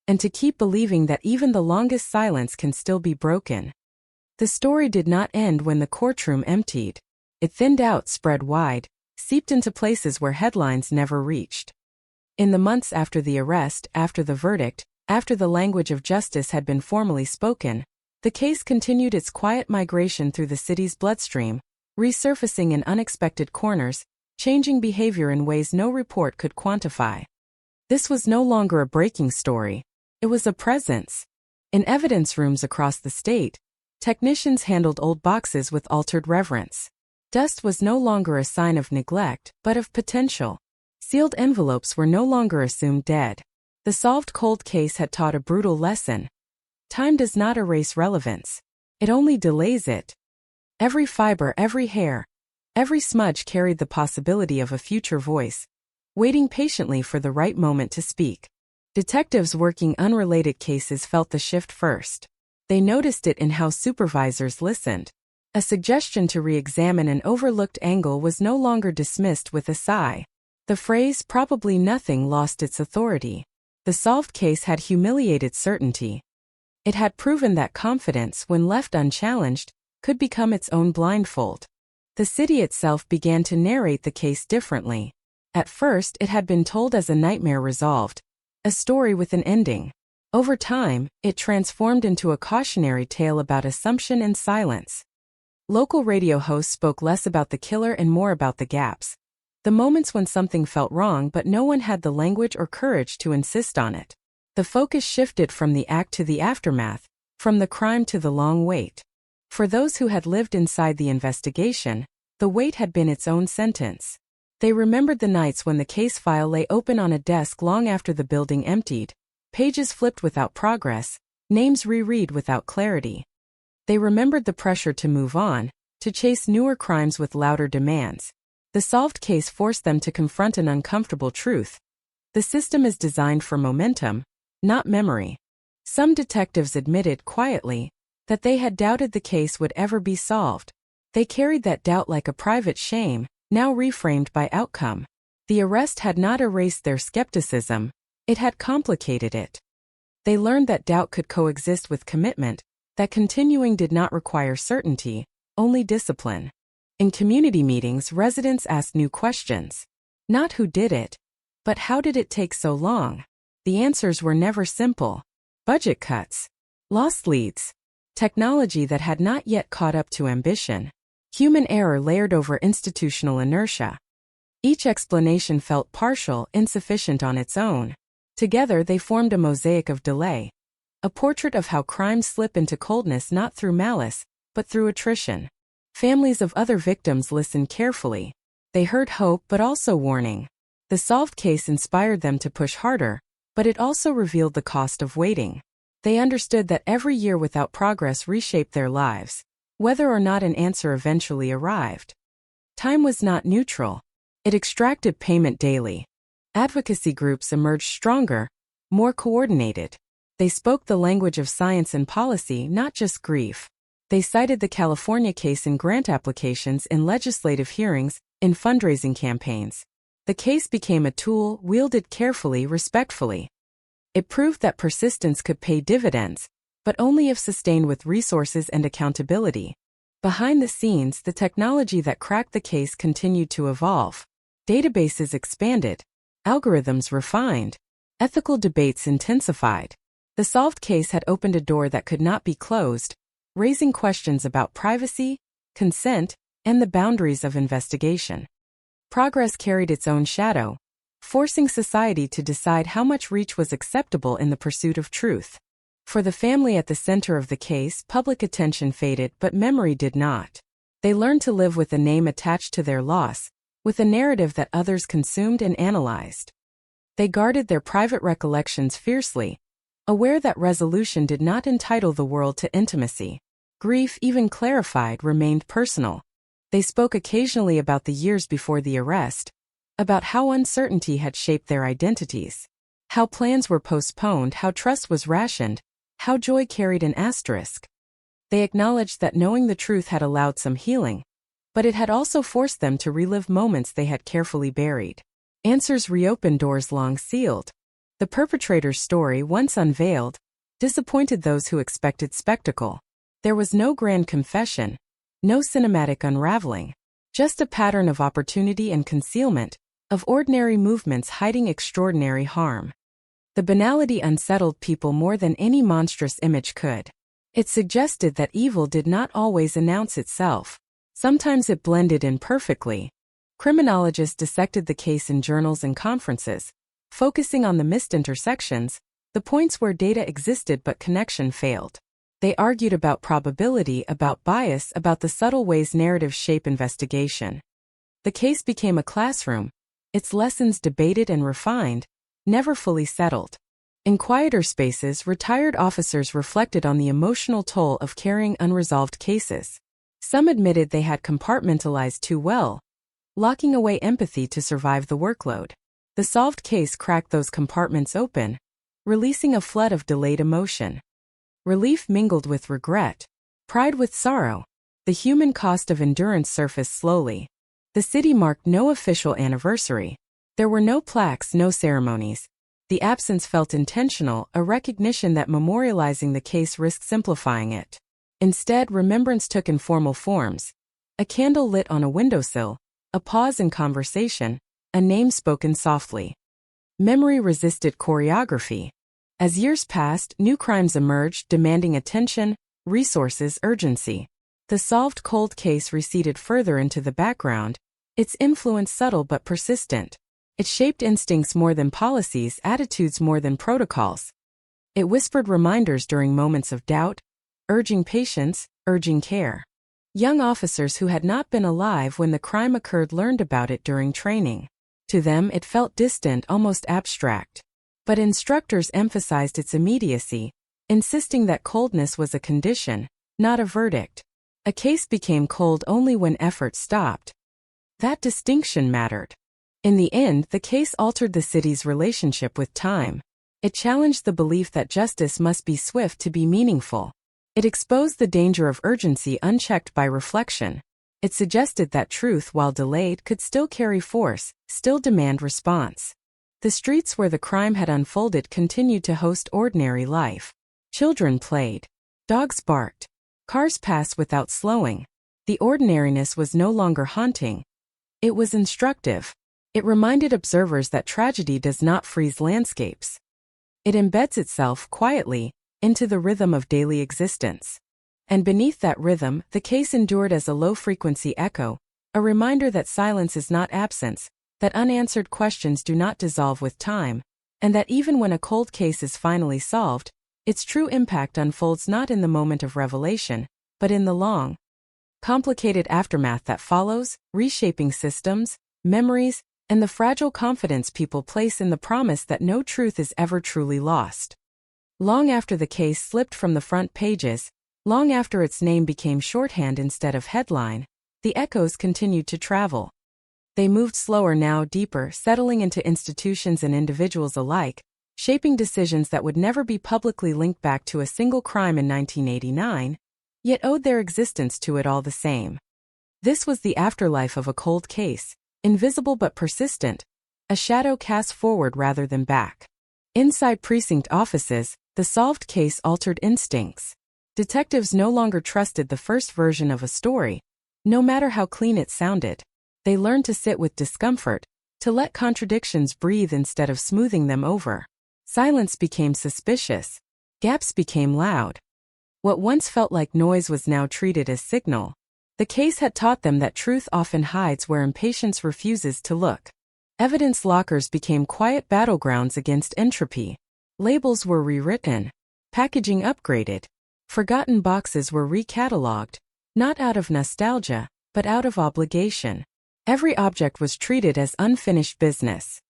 and to keep believing that even the longest silence can still be broken. The story did not end when the courtroom emptied. It thinned out, spread wide, seeped into places where headlines never reached. In the months after the arrest, after the verdict, after the language of justice had been formally spoken, the case continued its quiet migration through the city's bloodstream, resurfacing in unexpected corners, changing behavior in ways no report could quantify. This was no longer a breaking story. It was a presence. In evidence rooms across the state, technicians handled old boxes with altered reverence. Dust was no longer a sign of neglect, but of potential. Sealed envelopes were no longer assumed dead. The solved cold case had taught a brutal lesson. Time does not erase relevance. It only delays it. Every fiber, every hair, every smudge carried the possibility of a future voice, waiting patiently for the right moment to speak. Detectives working unrelated cases felt the shift first. They noticed it in how supervisors listened. A suggestion to re-examine an overlooked angle was no longer dismissed with a sigh. The phrase "probably nothing" lost its authority. The solved case had humiliated certainty. It had proven that confidence, when left unchallenged, could become its own blindfold. The city itself began to narrate the case differently. At first, it had been told as a nightmare resolved, a story with an ending. Over time, it transformed into a cautionary tale about assumption and silence. Local radio hosts spoke less about the killer and more about the gaps. The moments when something felt wrong but no one had the language or courage to insist on it. The focus shifted from the act to the aftermath, from the crime to the long wait. For those who had lived inside the investigation, the wait had been its own sentence. They remembered the nights when the case file lay open on a desk long after the building emptied, pages flipped without progress, names reread without clarity. They remembered the pressure to move on, to chase newer crimes with louder demands. The solved case forced them to confront an uncomfortable truth. The system is designed for momentum, not memory. Some detectives admitted quietly that they had doubted the case would ever be solved. They carried that doubt like a private shame, now reframed by outcome. The arrest had not erased their skepticism, it had complicated it. They learned that doubt could coexist with commitment, that continuing did not require certainty, only discipline. In community meetings, residents asked new questions. Not who did it, but how did it take so long? The answers were never simple. Budget cuts, lost leads, technology that had not yet caught up to ambition, human error layered over institutional inertia. Each explanation felt partial, insufficient on its own. Together they formed a mosaic of delay, a portrait of how crimes slip into coldness not through malice, but through attrition. Families of other victims listened carefully. They heard hope but also warning. The solved case inspired them to push harder, but it also revealed the cost of waiting. They understood that every year without progress reshaped their lives, whether or not an answer eventually arrived. Time was not neutral. It extracted payment daily. Advocacy groups emerged stronger, more coordinated. They spoke the language of science and policy, not just grief. They cited the California case in grant applications, in legislative hearings, in fundraising campaigns. The case became a tool wielded carefully, respectfully. It proved that persistence could pay dividends, but only if sustained with resources and accountability. Behind the scenes, the technology that cracked the case continued to evolve. Databases expanded, algorithms refined, ethical debates intensified. The solved case had opened a door that could not be closed, raising questions about privacy, consent, and the boundaries of investigation. Progress carried its own shadow, forcing society to decide how much reach was acceptable in the pursuit of truth. For the family at the center of the case, public attention faded, but memory did not. They learned to live with a name attached to their loss, with a narrative that others consumed and analyzed. They guarded their private recollections fiercely, aware that resolution did not entitle the world to intimacy. Grief, even clarified, remained personal. They spoke occasionally about the years before the arrest, about how uncertainty had shaped their identities, how plans were postponed, how trust was rationed, how joy carried an asterisk. They acknowledged that knowing the truth had allowed some healing, but it had also forced them to relive moments they had carefully buried. Answers reopened doors long sealed. The perpetrator's story, once unveiled, disappointed those who expected spectacle. There was no grand confession, no cinematic unraveling, just a pattern of opportunity and concealment, of ordinary movements hiding extraordinary harm. The banality unsettled people more than any monstrous image could. It suggested that evil did not always announce itself. Sometimes it blended in perfectly. Criminologists dissected the case in journals and conferences, focusing on the missed intersections, the points where data existed but connection failed. They argued about probability, about bias, about the subtle ways narratives shape investigation. The case became a classroom, its lessons debated and refined, never fully settled. In quieter spaces, retired officers reflected on the emotional toll of carrying unresolved cases. Some admitted they had compartmentalized too well, locking away empathy to survive the workload. The solved case cracked those compartments open, releasing a flood of delayed emotion. Relief mingled with regret, pride with sorrow. The human cost of endurance surfaced slowly. The city marked no official anniversary. There were no plaques, no ceremonies. The absence felt intentional, a recognition that memorializing the case risked simplifying it. Instead, remembrance took informal forms. A candle lit on a windowsill, a pause in conversation, a name spoken softly. Memory resisted choreography. As years passed, new crimes emerged, demanding attention, resources, urgency. The solved cold case receded further into the background, its influence subtle but persistent. It shaped instincts more than policies, attitudes more than protocols. It whispered reminders during moments of doubt, urging patience, urging care. Young officers who had not been alive when the crime occurred learned about it during training. To them, it felt distant, almost abstract. But instructors emphasized its immediacy, insisting that coldness was a condition, not a verdict. A case became cold only when effort stopped. That distinction mattered. In the end, the case altered the city's relationship with time. It challenged the belief that justice must be swift to be meaningful. It exposed the danger of urgency unchecked by reflection. It suggested that truth, while delayed, could still carry force, still demand response. The streets where the crime had unfolded continued to host ordinary life. Children played. Dogs barked. Cars passed without slowing. The ordinariness was no longer haunting. It was instructive. It reminded observers that tragedy does not freeze landscapes. It embeds itself, quietly, into the rhythm of daily existence. And beneath that rhythm, the case endured as a low-frequency echo, a reminder that silence is not absence, that unanswered questions do not dissolve with time, and that even when a cold case is finally solved, its true impact unfolds not in the moment of revelation, but in the long, complicated aftermath that follows, reshaping systems, memories, and the fragile confidence people place in the promise that no truth is ever truly lost. Long after the case slipped from the front pages, long after its name became shorthand instead of headline, the echoes continued to travel. They moved slower now, deeper, settling into institutions and individuals alike, shaping decisions that would never be publicly linked back to a single crime in 1989, yet owed their existence to it all the same. This was the afterlife of a cold case, invisible but persistent, a shadow cast forward rather than back. Inside precinct offices, the solved case altered instincts. Detectives no longer trusted the first version of a story, no matter how clean it sounded. They learned to sit with discomfort, to let contradictions breathe instead of smoothing them over. Silence became suspicious. Gaps became loud. What once felt like noise was now treated as signal. The case had taught them that truth often hides where impatience refuses to look. Evidence lockers became quiet battlegrounds against entropy. Labels were rewritten. Packaging upgraded. Forgotten boxes were recatalogued, not out of nostalgia, but out of obligation. Every object was treated as unfinished business.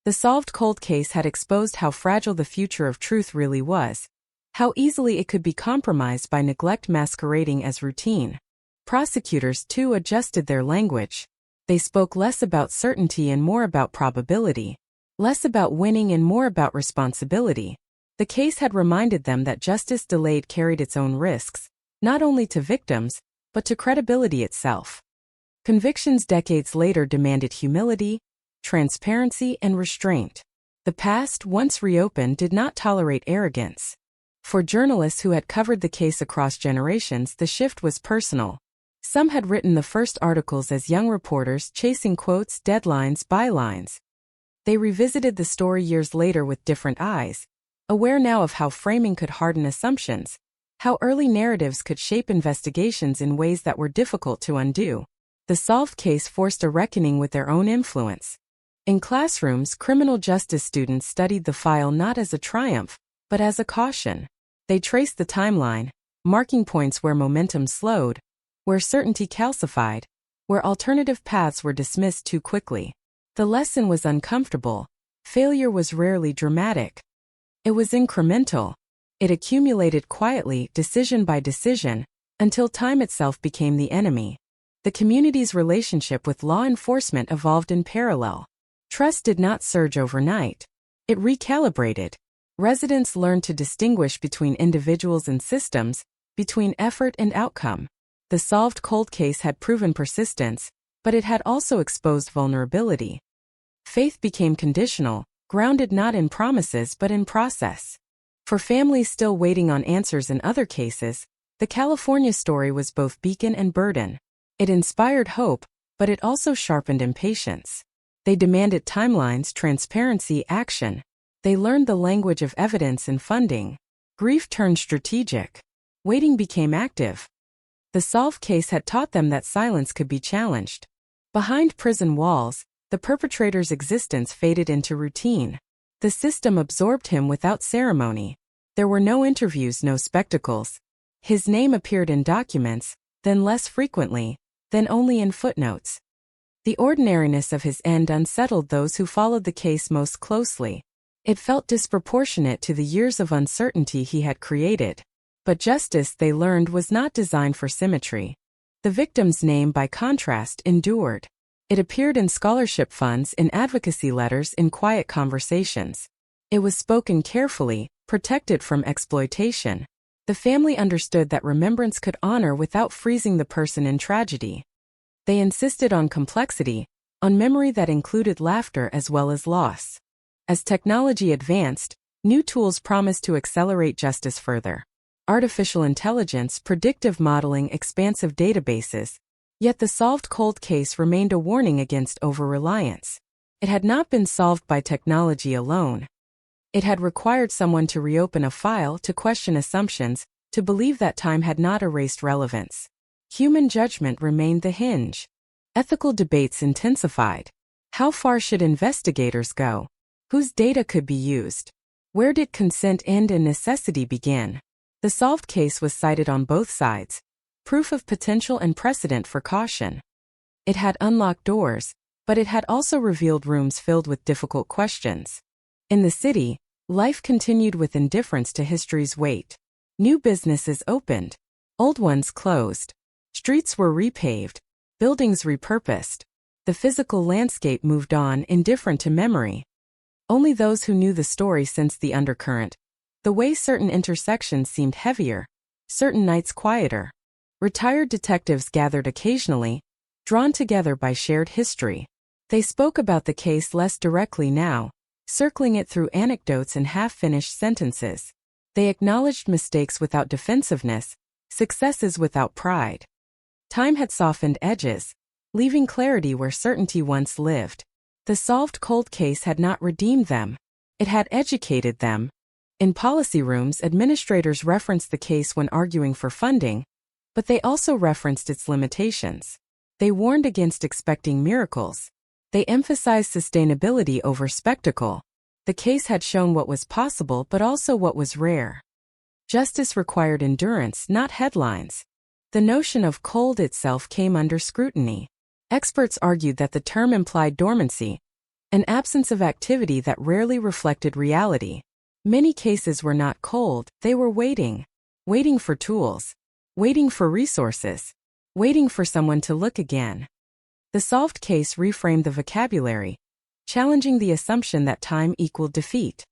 The solved cold case had exposed how fragile the future of truth really was, how easily it could be compromised by neglect masquerading as routine. Prosecutors, too, adjusted their language. They spoke less about certainty and more about probability, less about winning and more about responsibility. The case had reminded them that justice delayed carried its own risks, not only to victims, but to credibility itself. Convictions decades later demanded humility, transparency, and restraint. The past, once reopened, did not tolerate arrogance. For journalists who had covered the case across generations, the shift was personal. Some had written the first articles as young reporters, chasing quotes, deadlines, bylines. They revisited the story years later with different eyes, aware now of how framing could harden assumptions, how early narratives could shape investigations in ways that were difficult to undo. The solved case forced a reckoning with their own influence. In classrooms, criminal justice students studied the file not as a triumph, but as a caution. They traced the timeline, marking points where momentum slowed, where certainty calcified, where alternative paths were dismissed too quickly. The lesson was uncomfortable. Failure was rarely dramatic. It was incremental. It accumulated quietly, decision by decision, until time itself became the enemy. The community's relationship with law enforcement evolved in parallel. Trust did not surge overnight. It recalibrated. Residents learned to distinguish between individuals and systems, between effort and outcome. The solved cold case had proven persistence, but it had also exposed vulnerability. Faith became conditional, grounded not in promises but in process. For families still waiting on answers in other cases, the California story was both beacon and burden. It inspired hope, but it also sharpened impatience. They demanded timelines, transparency, action. They learned the language of evidence and funding. Grief turned strategic. Waiting became active. The solved case had taught them that silence could be challenged. Behind prison walls, the perpetrator's existence faded into routine. The system absorbed him without ceremony. There were no interviews, no spectacles. His name appeared in documents, then less frequently, then only in footnotes. The ordinariness of his end unsettled those who followed the case most closely. It felt disproportionate to the years of uncertainty he had created. But justice, they learned, was not designed for symmetry. The victim's name, by contrast, endured. It appeared in scholarship funds, in advocacy letters, in quiet conversations. It was spoken carefully, protected from exploitation. The family understood that remembrance could honor without freezing the person in tragedy. They insisted on complexity, on memory that included laughter as well as loss. As technology advanced, new tools promised to accelerate justice further. Artificial intelligence, predictive modeling, expansive databases. Yet the solved cold case remained a warning against over-reliance. It had not been solved by technology alone. It had required someone to reopen a file, to question assumptions, to believe that time had not erased relevance. Human judgment remained the hinge. Ethical debates intensified. How far should investigators go? Whose data could be used? Where did consent end and necessity begin? The solved case was cited on both sides, proof of potential and precedent for caution. It had unlocked doors, but it had also revealed rooms filled with difficult questions. In the city, life continued with indifference to history's weight. New businesses opened, old ones closed. Streets were repaved, buildings repurposed. The physical landscape moved on, indifferent to memory. Only those who knew the story sensed the undercurrent, the way certain intersections seemed heavier, certain nights quieter. Retired detectives gathered occasionally, drawn together by shared history. They spoke about the case less directly now, circling it through anecdotes and half-finished sentences. They acknowledged mistakes without defensiveness, successes without pride. Time had softened edges, leaving clarity where certainty once lived. The solved cold case had not redeemed them. It had educated them. In policy rooms, administrators referenced the case when arguing for funding, but they also referenced its limitations. They warned against expecting miracles. They emphasized sustainability over spectacle. The case had shown what was possible but also what was rare. Justice required endurance, not headlines. The notion of cold itself came under scrutiny. Experts argued that the term implied dormancy, an absence of activity that rarely reflected reality. Many cases were not cold, they were waiting. Waiting for tools. Waiting for resources. Waiting for someone to look again. The solved case reframed the vocabulary, challenging the assumption that time equaled defeat.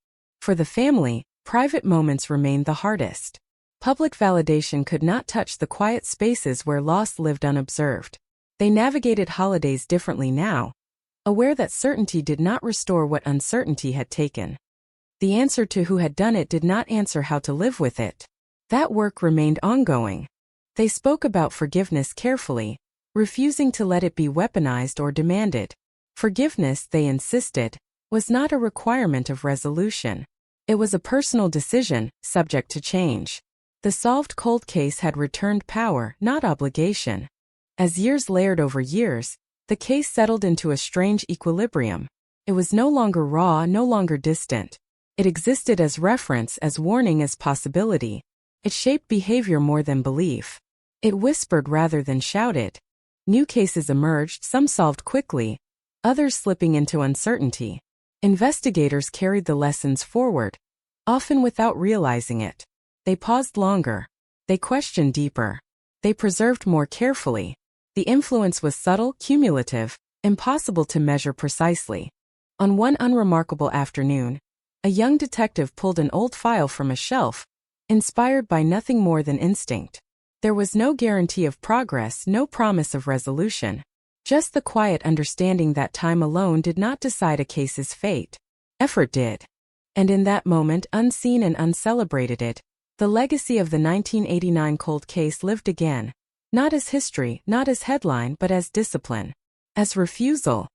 For the family, private moments remained the hardest. Public validation could not touch the quiet spaces where loss lived unobserved. They navigated holidays differently now, aware that certainty did not restore what uncertainty had taken. The answer to who had done it did not answer how to live with it. That work remained ongoing. They spoke about forgiveness carefully, refusing to let it be weaponized or demanded. Forgiveness, they insisted, was not a requirement of resolution. It was a personal decision, subject to change. The solved cold case had returned power, not obligation. As years layered over years, the case settled into a strange equilibrium. It was no longer raw, no longer distant. It existed as reference, as warning, as possibility. It shaped behavior more than belief. It whispered rather than shouted. New cases emerged, some solved quickly, others slipping into uncertainty. Investigators carried the lessons forward, often without realizing it. They paused longer. They questioned deeper. They preserved more carefully. The influence was subtle, cumulative, impossible to measure precisely. On one unremarkable afternoon, a young detective pulled an old file from a shelf, inspired by nothing more than instinct. There was no guarantee of progress, no promise of resolution. Just the quiet understanding that time alone did not decide a case's fate. Effort did. And in that moment, unseen and uncelebrated it, the legacy of the 1989 cold case lived again. Not as history, not as headline, but as discipline. As refusal.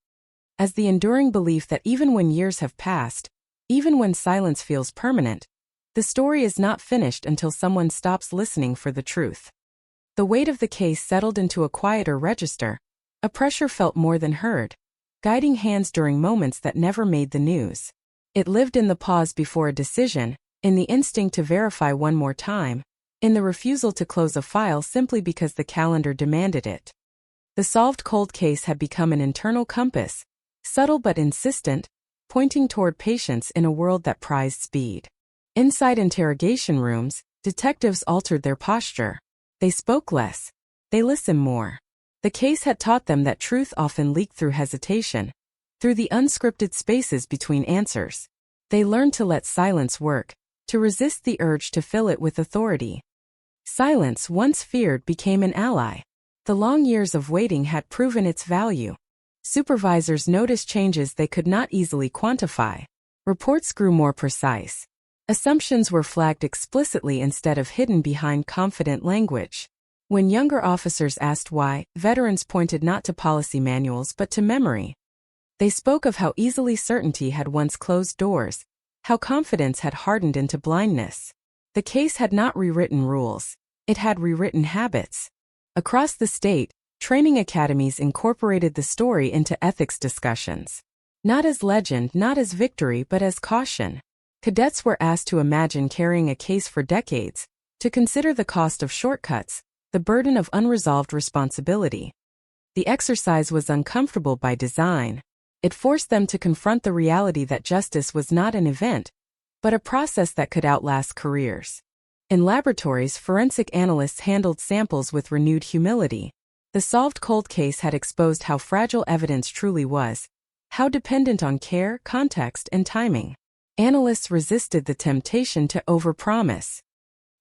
As the enduring belief that even when years have passed, even when silence feels permanent, the story is not finished until someone stops listening for the truth. The weight of the case settled into a quieter register, a pressure felt more than heard, guiding hands during moments that never made the news. It lived in the pause before a decision, in the instinct to verify one more time, in the refusal to close a file simply because the calendar demanded it. The solved cold case had become an internal compass, subtle but insistent, pointing toward patience in a world that prized speed. Inside interrogation rooms, detectives altered their posture. They spoke less. They listened more. The case had taught them that truth often leaked through hesitation, through the unscripted spaces between answers. They learned to let silence work, to resist the urge to fill it with authority. Silence, once feared, became an ally. The long years of waiting had proven its value. Supervisors noticed changes they could not easily quantify. Reports grew more precise. Assumptions were flagged explicitly instead of hidden behind confident language. When younger officers asked why, veterans pointed not to policy manuals but to memory. They spoke of how easily certainty had once closed doors, how confidence had hardened into blindness. The case had not rewritten rules. It had rewritten habits. Across the state, training academies incorporated the story into ethics discussions. Not as legend, not as victory, but as caution. Cadets were asked to imagine carrying a case for decades, to consider the cost of shortcuts, the burden of unresolved responsibility. The exercise was uncomfortable by design. It forced them to confront the reality that justice was not an event, but a process that could outlast careers. In laboratories, forensic analysts handled samples with renewed humility. The solved cold case had exposed how fragile evidence truly was, how dependent on care, context, and timing. Analysts resisted the temptation to overpromise.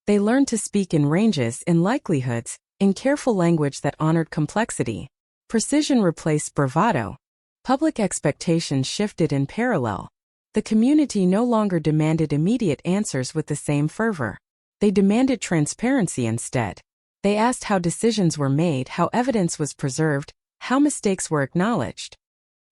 They learned to speak in ranges, in likelihoods, in careful language that honored complexity. Precision replaced bravado. Public expectations shifted in parallel. The community no longer demanded immediate answers with the same fervor. They demanded transparency instead. They asked how decisions were made, how evidence was preserved, how mistakes were acknowledged.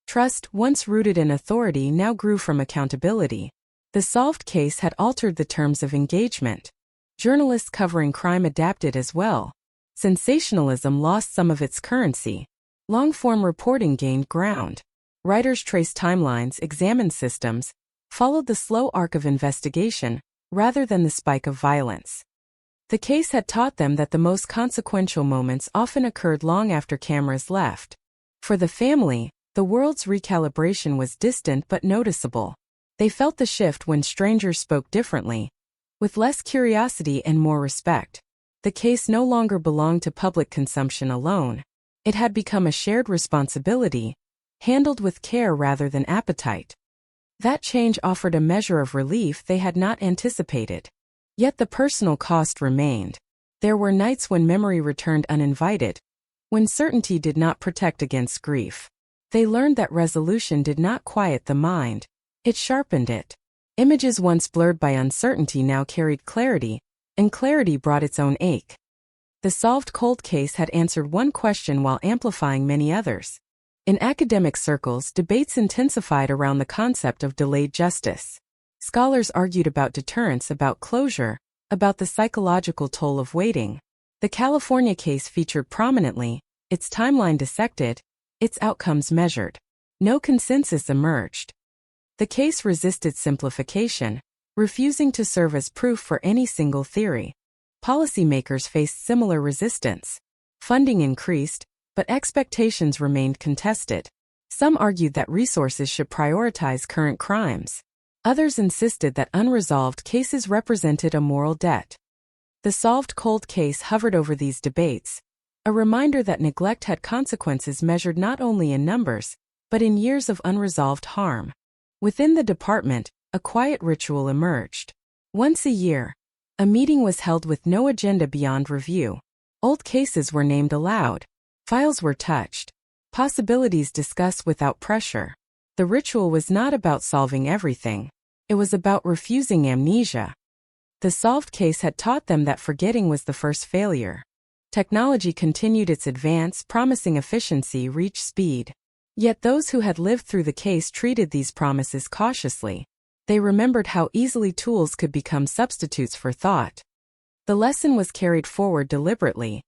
Trust, once rooted in authority, now grew from accountability. The solved case had altered the terms of engagement. Journalists covering crime adapted as well. Sensationalism lost some of its currency. Long-form reporting gained ground. Writers traced timelines, examined systems, followed the slow arc of investigation, rather than the spike of violence. The case had taught them that the most consequential moments often occurred long after cameras left. For the family, the world's recalibration was distant but noticeable. They felt the shift when strangers spoke differently, with less curiosity and more respect. The case no longer belonged to public consumption alone. It had become a shared responsibility, handled with care rather than appetite. That change offered a measure of relief they had not anticipated. Yet the personal cost remained. There were nights when memory returned uninvited, when certainty did not protect against grief. They learned that resolution did not quiet the mind, it sharpened it. Images once blurred by uncertainty now carried clarity, and clarity brought its own ache. The solved cold case had answered one question while amplifying many others. In academic circles, debates intensified around the concept of delayed justice. Scholars argued about deterrence, about closure, about the psychological toll of waiting. The California case featured prominently, its timeline dissected, its outcomes measured. No consensus emerged. The case resisted simplification, refusing to serve as proof for any single theory. Policymakers faced similar resistance. Funding increased, but expectations remained contested. Some argued that resources should prioritize current crimes. Others insisted that unresolved cases represented a moral debt. The solved cold case hovered over these debates, a reminder that neglect had consequences measured not only in numbers, but in years of unresolved harm. Within the department, a quiet ritual emerged. Once a year, a meeting was held with no agenda beyond review. Old cases were named aloud. Files were touched. Possibilities discussed without pressure. The ritual was not about solving everything. It was about refusing amnesia. The solved case had taught them that forgetting was the first failure. Technology continued its advance, promising efficiency, reach, speed. Yet those who had lived through the case treated these promises cautiously. They remembered how easily tools could become substitutes for thought. The lesson was carried forward deliberately.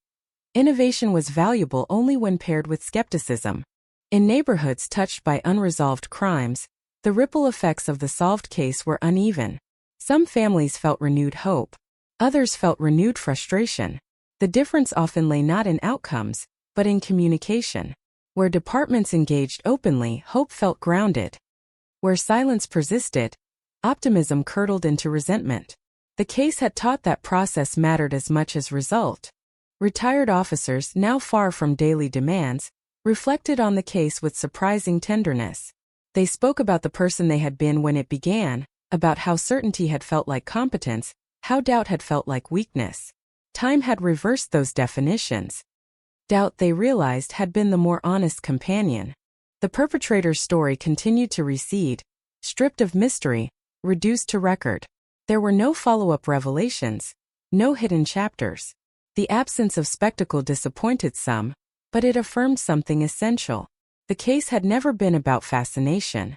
Innovation was valuable only when paired with skepticism. In neighborhoods touched by unresolved crimes, the ripple effects of the solved case were uneven. Some families felt renewed hope. Others felt renewed frustration. The difference often lay not in outcomes, but in communication. Where departments engaged openly, hope felt grounded. Where silence persisted, optimism curdled into resentment. The case had taught that process mattered as much as result. Retired officers, now far from daily demands, reflected on the case with surprising tenderness. They spoke about the person they had been when it began, about how certainty had felt like competence, how doubt had felt like weakness. Time had reversed those definitions. Doubt, they realized, had been the more honest companion. The perpetrator's story continued to recede, stripped of mystery, reduced to record. There were no follow-up revelations, no hidden chapters. The absence of spectacle disappointed some, but it affirmed something essential. The case had never been about fascination.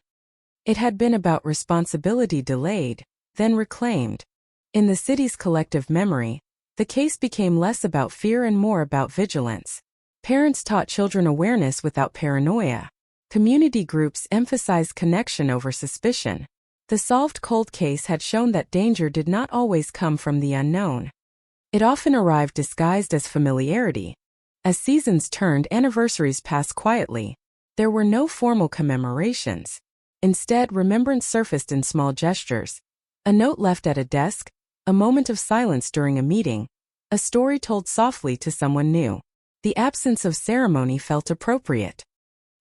It had been about responsibility delayed, then reclaimed. In the city's collective memory, the case became less about fear and more about vigilance. Parents taught children awareness without paranoia. Community groups emphasized connection over suspicion. The solved cold case had shown that danger did not always come from the unknown. It often arrived disguised as familiarity. As seasons turned, anniversaries passed quietly. There were no formal commemorations. Instead, remembrance surfaced in small gestures. A note left at a desk, a moment of silence during a meeting, a story told softly to someone new. The absence of ceremony felt appropriate.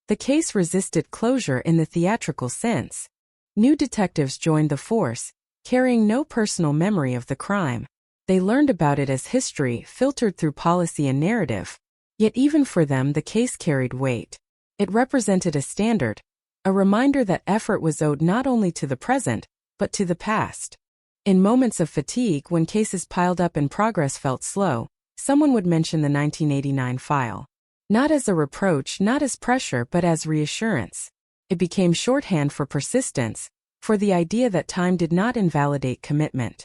The case resisted closure in the theatrical sense. New detectives joined the force, carrying no personal memory of the crime. They learned about it as history filtered through policy and narrative. Yet even for them, the case carried weight. It represented a standard, a reminder that effort was owed not only to the present, but to the past. In moments of fatigue, when cases piled up and progress felt slow, someone would mention the 1989 file. Not as a reproach, not as pressure, but as reassurance. It became shorthand for persistence, for the idea that time did not invalidate commitment.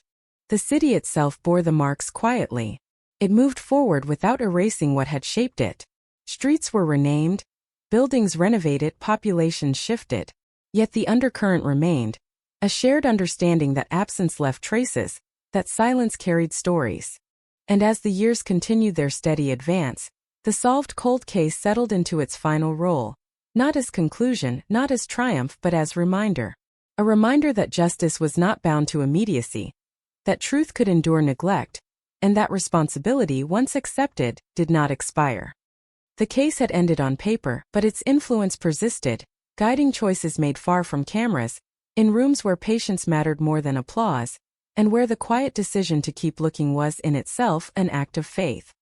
The city itself bore the marks quietly. It moved forward without erasing what had shaped it. Streets were renamed, buildings renovated, populations shifted. Yet the undercurrent remained, a shared understanding that absence left traces, that silence carried stories. And as the years continued their steady advance, the solved cold case settled into its final role, not as conclusion, not as triumph, but as reminder. A reminder that justice was not bound to immediacy, that truth could endure neglect, and that responsibility, once accepted, did not expire. The case had ended on paper, but its influence persisted, guiding choices made far from cameras, in rooms where patience mattered more than applause, and where the quiet decision to keep looking was in itself an act of faith.